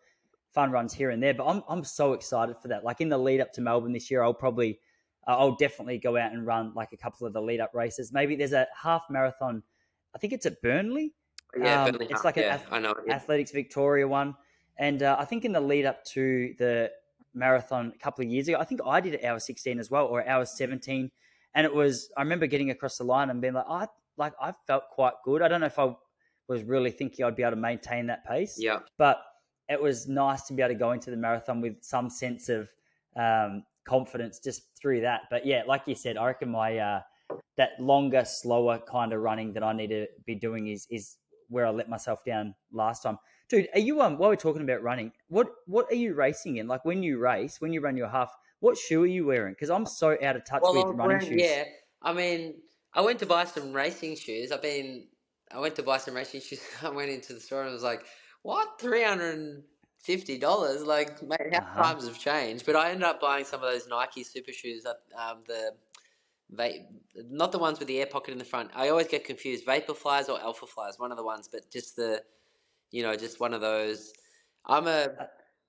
fun runs here and there, but I'm so excited for that. Like in the lead up to Melbourne this year, I'll definitely go out and run like a couple of the lead up races. Maybe there's a half marathon. I think it's at Burnley. Yeah, Burnley It's Half. like Yeah, I know. Yeah. Athletics Victoria one. And I think in the lead up to the marathon a couple of years ago, I think I did hour 16 as well, or hour 17. And I remember getting across the line and being like, I felt quite good. I don't know if I was really thinking I'd be able to maintain that pace. Yeah. But it was nice to be able to go into the marathon with some sense of confidence just through that. But yeah, like you said, I reckon my that longer, slower kind of running that I need to be doing is where I let myself down last time. Dude, are you while we're talking about running, what are you racing in? Like when you run your half, what shoe are you wearing? Because I'm so out of touch with running shoes. Yeah. I mean, I went to buy some racing shoes. I went to buy some racing shoes. I went into the store and I was like, what? $350? Like, mate, how times have changed. But I ended up buying some of those Nike super shoes. Not the ones with the air pocket in the front. I always get confused. Vaporflies or Alpha Flies, one of the ones, but just just one of those. I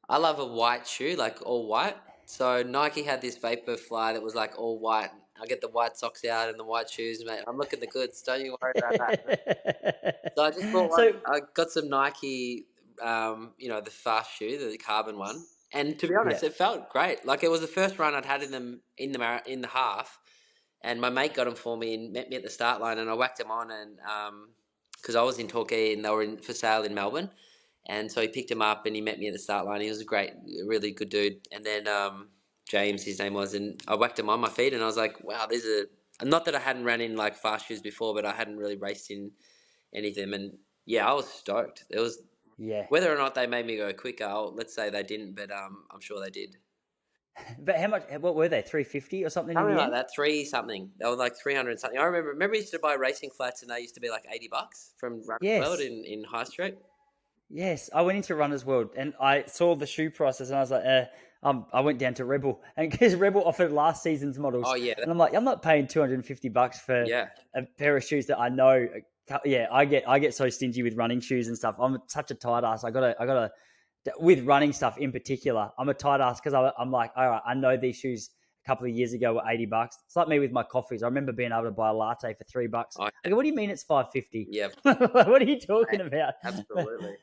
love a white shoe, like all white. So Nike had this Vaporfly that was like all white. I get the white socks out and the white shoes, mate. I'm looking the goods. Don't you worry about that. So I just bought one. I got some Nike, the fast shoe, the carbon one. And to be honest, It felt great. Like it was the first run I'd had in them in the half, and my mate got them for me and met me at the start line, and I whacked them on, and because I was in Torquay and they were for sale in Melbourne. And so he picked him up and he met me at the start line. He was a really good dude. And then James, his name was, and I whacked him on my feet and I was like, wow, not that I hadn't ran in like fast shoes before, but I hadn't really raced in any of them. And yeah, I was stoked. Whether or not they made me go quicker, let's say they didn't, but I'm sure they did. But how much? What were they? 350 or something? Something like that. 3 something. They were like 300 something. I remember I used to buy racing flats and they used to be like $80 from Running World in High Street. Yes, I went into Runner's World and I saw the shoe prices and I was like, I went down to Rebel, and because Rebel offered last season's models. Oh yeah, and I'm like, I'm not paying $250 for a pair of shoes that I know. Yeah, I get so stingy with running shoes and stuff. I'm such a tight ass. I gotta with running stuff in particular. I'm a tight ass because I'm like, all right, I know these shoes a couple of years ago were $80. It's like me with my coffees. I remember being able to buy a latte for $3. Oh, I go, what do you mean it's $5.50? Yeah, what are you talking about? Absolutely.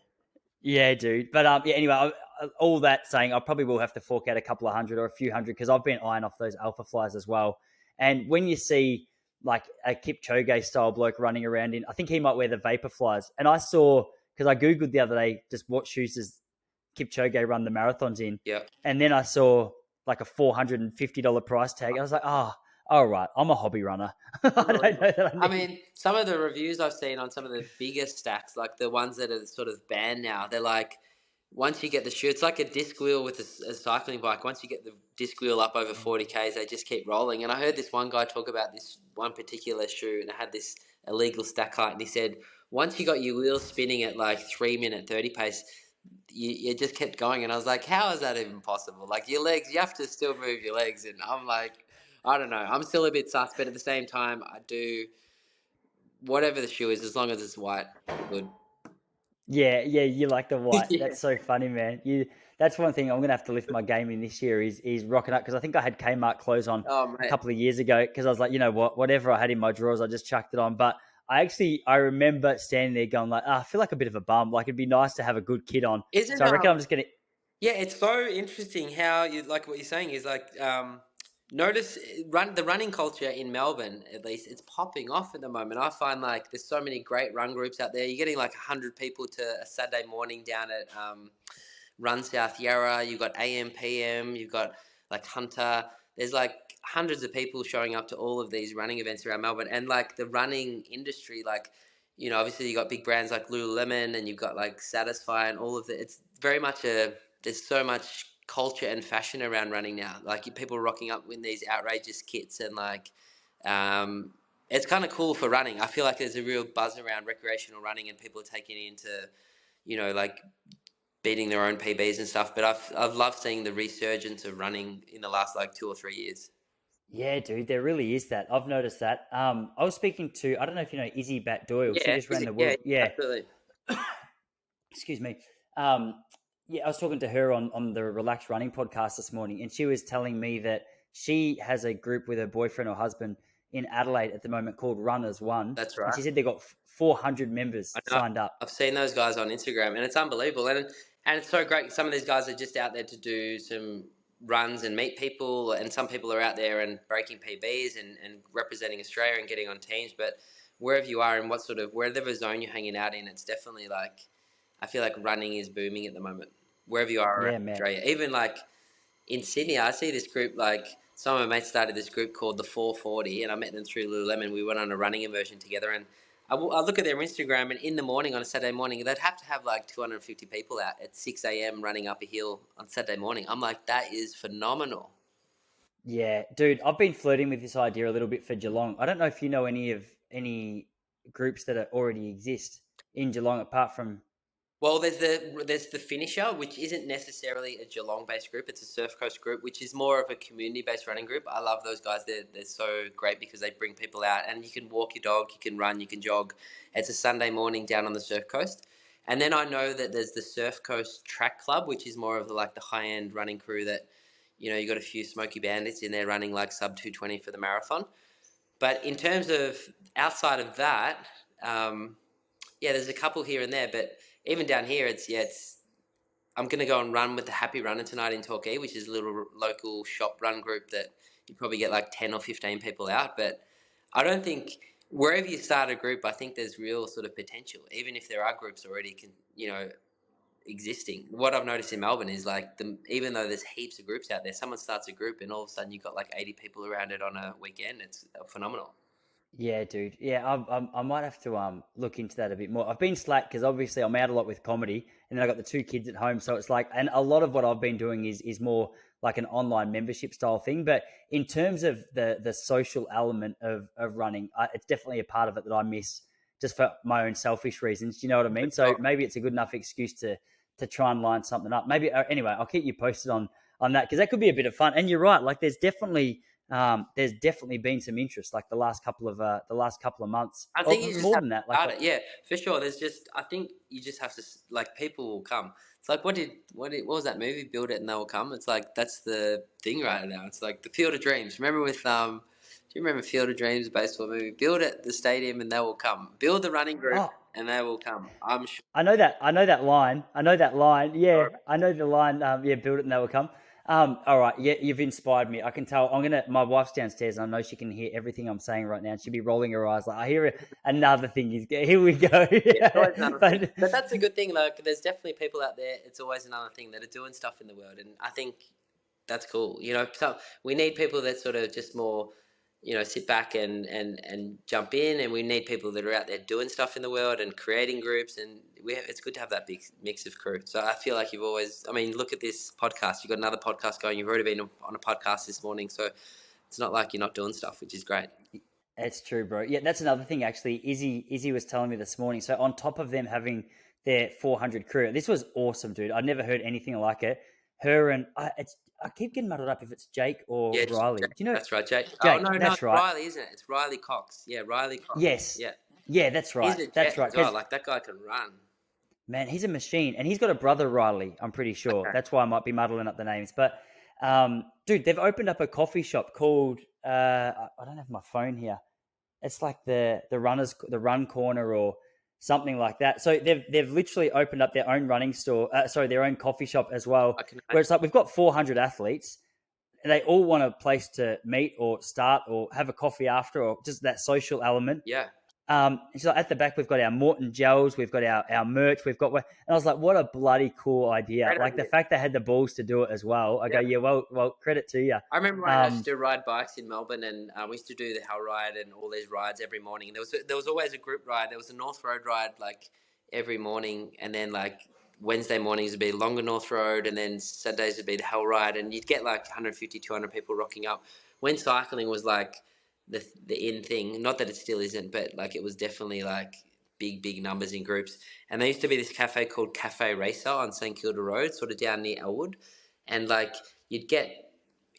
Yeah, dude. But anyway, all that saying, I probably will have to fork out a couple of hundred or a few hundred because I've been eyeing off those Alpha Flies as well. And when you see like a Kipchoge style bloke running around I think he might wear the Vapor Flies. And I saw, because I Googled the other day, just what shoes does Kipchoge run the marathons in. Yeah. And then I saw like a $450 price tag. I was like, all right, I'm a hobby runner. I don't know that I mean, some of the reviews I've seen on some of the bigger stacks, like the ones that are sort of banned now, they're like, once you get the shoe, it's like a disc wheel with a cycling bike. Once you get the disc wheel up over 40 Ks, they just keep rolling. And I heard this one guy talk about this one particular shoe, and it had this illegal stack height. And he said, once you got your wheels spinning at like 3-minute 30 pace, you just kept going. And I was like, how is that even possible? Like your legs, you have to still move your legs. And I'm like, I don't know. I'm still a bit sus, but at the same time, I do whatever the shoe is, as long as it's white, good. Yeah, you like the white. That's so funny, man. That's one thing I'm gonna have to lift my game in this year is rocking up, because I think I had Kmart clothes on a couple of years ago because I was like, you know what, whatever I had in my drawers, I just chucked it on. But I remember standing there going like, I feel like a bit of a bum. Like it'd be nice to have a good kit on. So I reckon I'm just gonna. Yeah, it's so interesting how you like what you're saying is like. Notice the running culture in Melbourne, at least, it's popping off at the moment. I find like there's so many great run groups out there. You're getting like 100 people to a Saturday morning down at Run South Yarra. You've got AM, PM. You've got like Hunter. there's like hundreds of people showing up to all of these running events around Melbourne, and like the running industry, like, you know, obviously you got big brands like Lululemon, and you've got like Satisfy, and all of it. It's very much there's so much culture and fashion around running now. Like people are rocking up with these outrageous kits, and like, um, it's kind of cool for running. I feel like there's a real buzz around recreational running, and people are taking it into, you know, like beating their own PBs and stuff. But I've loved seeing the resurgence of running in the last like 2 or 3 years. Yeah, dude, there really is that. I've noticed that. I was speaking to, I don't know if you know Izzy Bat Doyle. She Yeah, just is ran it? the Yeah, world. Yeah, absolutely. excuse me. Um, yeah, I was talking to her on the Relaxed Running podcast this morning, and she was telling me that she has a group with her boyfriend or husband in Adelaide at the moment called Runners One, That's and right. she said they got 400 members I know. signed up. I've seen those guys on Instagram, and it's unbelievable. And it's so great. Some of these guys are just out there to do some runs and meet people, and some people are out there and breaking PBs and representing Australia and getting on teams. But wherever you are and what sort of wherever zone you're hanging out in, it's definitely like, I feel like running is booming at the moment. Wherever you are around Yeah, man. Australia, even like in Sydney, I see this group, like some of my mates started this group called the 440, and I met them through Lululemon. We went on a running immersion together, and I look at their Instagram, and in the morning, on a Saturday morning, they'd have to have like 250 people out at 6 a.m. running up a hill on Saturday morning. I'm like, that is phenomenal. Yeah, dude, I've been flirting with this idea a little bit for Geelong. I don't know if you know any groups that already exist in Geelong apart from. Well, there's the finisher, which isn't necessarily a Geelong-based group. It's a Surf Coast group, which is more of a community-based running group. I love those guys. They're so great because they bring people out, and you can walk your dog, you can run, you can jog. It's a Sunday morning down on the Surf Coast, and then I know that there's the Surf Coast Track Club, which is more of like the high-end running crew that, you know, you got a few smoky bandits in there running like sub 220 for the marathon. But in terms of outside of that, um, yeah, there's a couple here and there, but even down here, it's. I'm gonna go and run with the Happy Runner tonight in Torquay, which is a little local shop run group that you probably get like 10 or 15 people out. But I don't think wherever you start a group, I think there's real sort of potential, even if there are groups already, existing. What I've noticed in Melbourne is like even though there's heaps of groups out there, someone starts a group and all of a sudden you've got like 80 people around it on a weekend. It's phenomenal. Yeah, dude. Yeah, I might have to look into that a bit more. I've been slack because obviously I'm out a lot with comedy, and then I got the two kids at home, so it's like, and a lot of what I've been doing is more like an online membership style thing. But in terms of the social element of running, it's definitely a part of it that I miss just for my own selfish reasons. Do you know what I mean? So maybe it's a good enough excuse to try and line something up. Maybe anyway, I'll keep you posted on that because that could be a bit of fun. And you're right, like there's definitely been some interest like the last couple of months I or think you just more have than to that like start it. Yeah, for sure. I think you just have to, like, people will come. It's like, what was that movie? Build it and they will come. It's like, that's the thing right now. It's like the Field of Dreams. Remember do you remember Field of Dreams, the baseball movie? Build it, the stadium, and they will come. Build the running group, oh and they will come. I'm sure. I know that line yeah I know the line yeah, build it and they will come. All right, yeah, you've inspired me. I can tell. My wife's downstairs, and I know she can hear everything I'm saying right now, and she'll be rolling her eyes like, I hear it. Another thing is, here we go. Yeah, it's always another thing. But But that's a good thing. Like, there's definitely people out there. It's always another thing that are doing stuff in the world, and I think that's cool. You know, so we need people that sort of just more, sit back and jump in, and we need people that are out there doing stuff in the world and creating groups, and it's good to have that big mix of crew. So I feel like I mean, look at this podcast. You've got another podcast going. You've already been on a podcast this morning, so it's not like you're not doing stuff, which is great. it's true, bro. Yeah, that's another thing actually. Izzy was telling me this morning. So on top of them having their 400 crew, this was awesome, dude. I'd never heard anything like it. Her and I keep getting muddled up if it's Jake or Yeah, Riley. Do Jake, you know that's right, Jake. Oh Jake? no, no, That's it's right. Riley, isn't it? It's Riley Cox. Yeah, Riley Cox. Yes. Yeah, Yeah, that's he's right. a That's jet right. as well. Because Like, that guy can run. man, he's a machine, and he's got a brother Riley. I'm pretty sure. Okay. That's why I might be muddling up the names. But dude, they've opened up a coffee shop called I don't have my phone here. It's like the run corner or something like that. So they've literally opened up their own running store. Their own coffee shop as well. I can Where imagine. it's like we've got 400 athletes. And they all want a place to meet or start or have a coffee after or just that social element. Yeah. She's like, at the back, we've got our Morton gels, we've got our merch, we've got, and I was like, what a bloody cool idea. Great Like idea. the fact they had the balls to do it as well. I go, yeah, well, credit to you. I remember when I used to ride bikes in Melbourne, and we used to do the Hell Ride and all these rides every morning. There was always a group ride. There was a North Road ride like every morning, and then like Wednesday mornings would be longer North Road, and then Saturdays would be the Hell Ride, and you'd get like 150, 200 people rocking up. When cycling was like the in thing, not that it still isn't, but like it was definitely like big numbers in groups. And there used to be this cafe called Cafe Racer on St Kilda Road, sort of down near Elwood, and like you'd get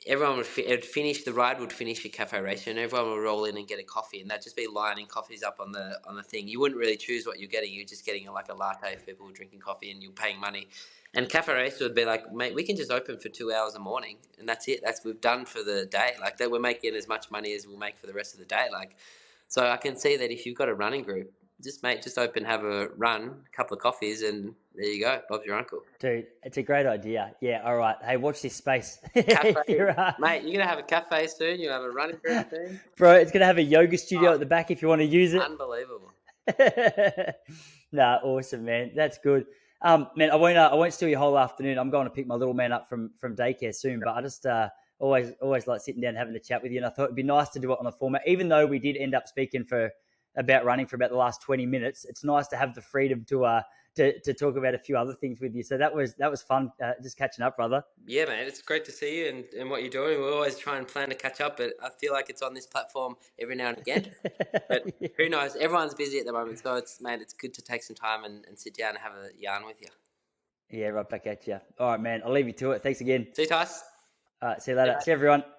everyone would finish the ride would finish at Cafe Racer, and everyone would roll in and get a coffee, and they'd just be lining coffees up on the thing. You wouldn't really choose what you're getting. You're just getting like a latte if people were drinking coffee and you're paying money. And Cafe Racer would be like, mate, we can just open for 2 hours a morning, and that's it. That's we've done for the day. Like that, we're making as much money as we'll make for the rest of the day. Like, so I can see that if you've got a running group, just open, have a run, a couple of coffees, and there you go. Bob's your uncle. Dude, it's a great idea. Yeah, all right. Hey, watch this space. Cafe, You're, mate, you're gonna have a cafe soon. You have a running group soon, bro, it's going to have a yoga studio at the back if you want to use it. Unbelievable. Nah, awesome, man. That's good. Man, I won't steal your whole afternoon. I'm going to pick my little man up from daycare soon, but I just always like sitting down and having a chat with you, and I thought it'd be nice to do it on a format, even though we did end up speaking about running for about the last 20 minutes. It's nice to have the freedom to talk about a few other things with you. So that was fun, just catching up, brother. Yeah, man, it's great to see you and what you're doing. We always try and plan to catch up, but I feel like it's on this platform every now and again. But who knows? Everyone's busy at the moment, so it's good to take some time and sit down and have a yarn with you. Yeah, right back at you. All right, man. I'll leave you to it. Thanks again. See you, Tice. All right, see you later. See you, everyone.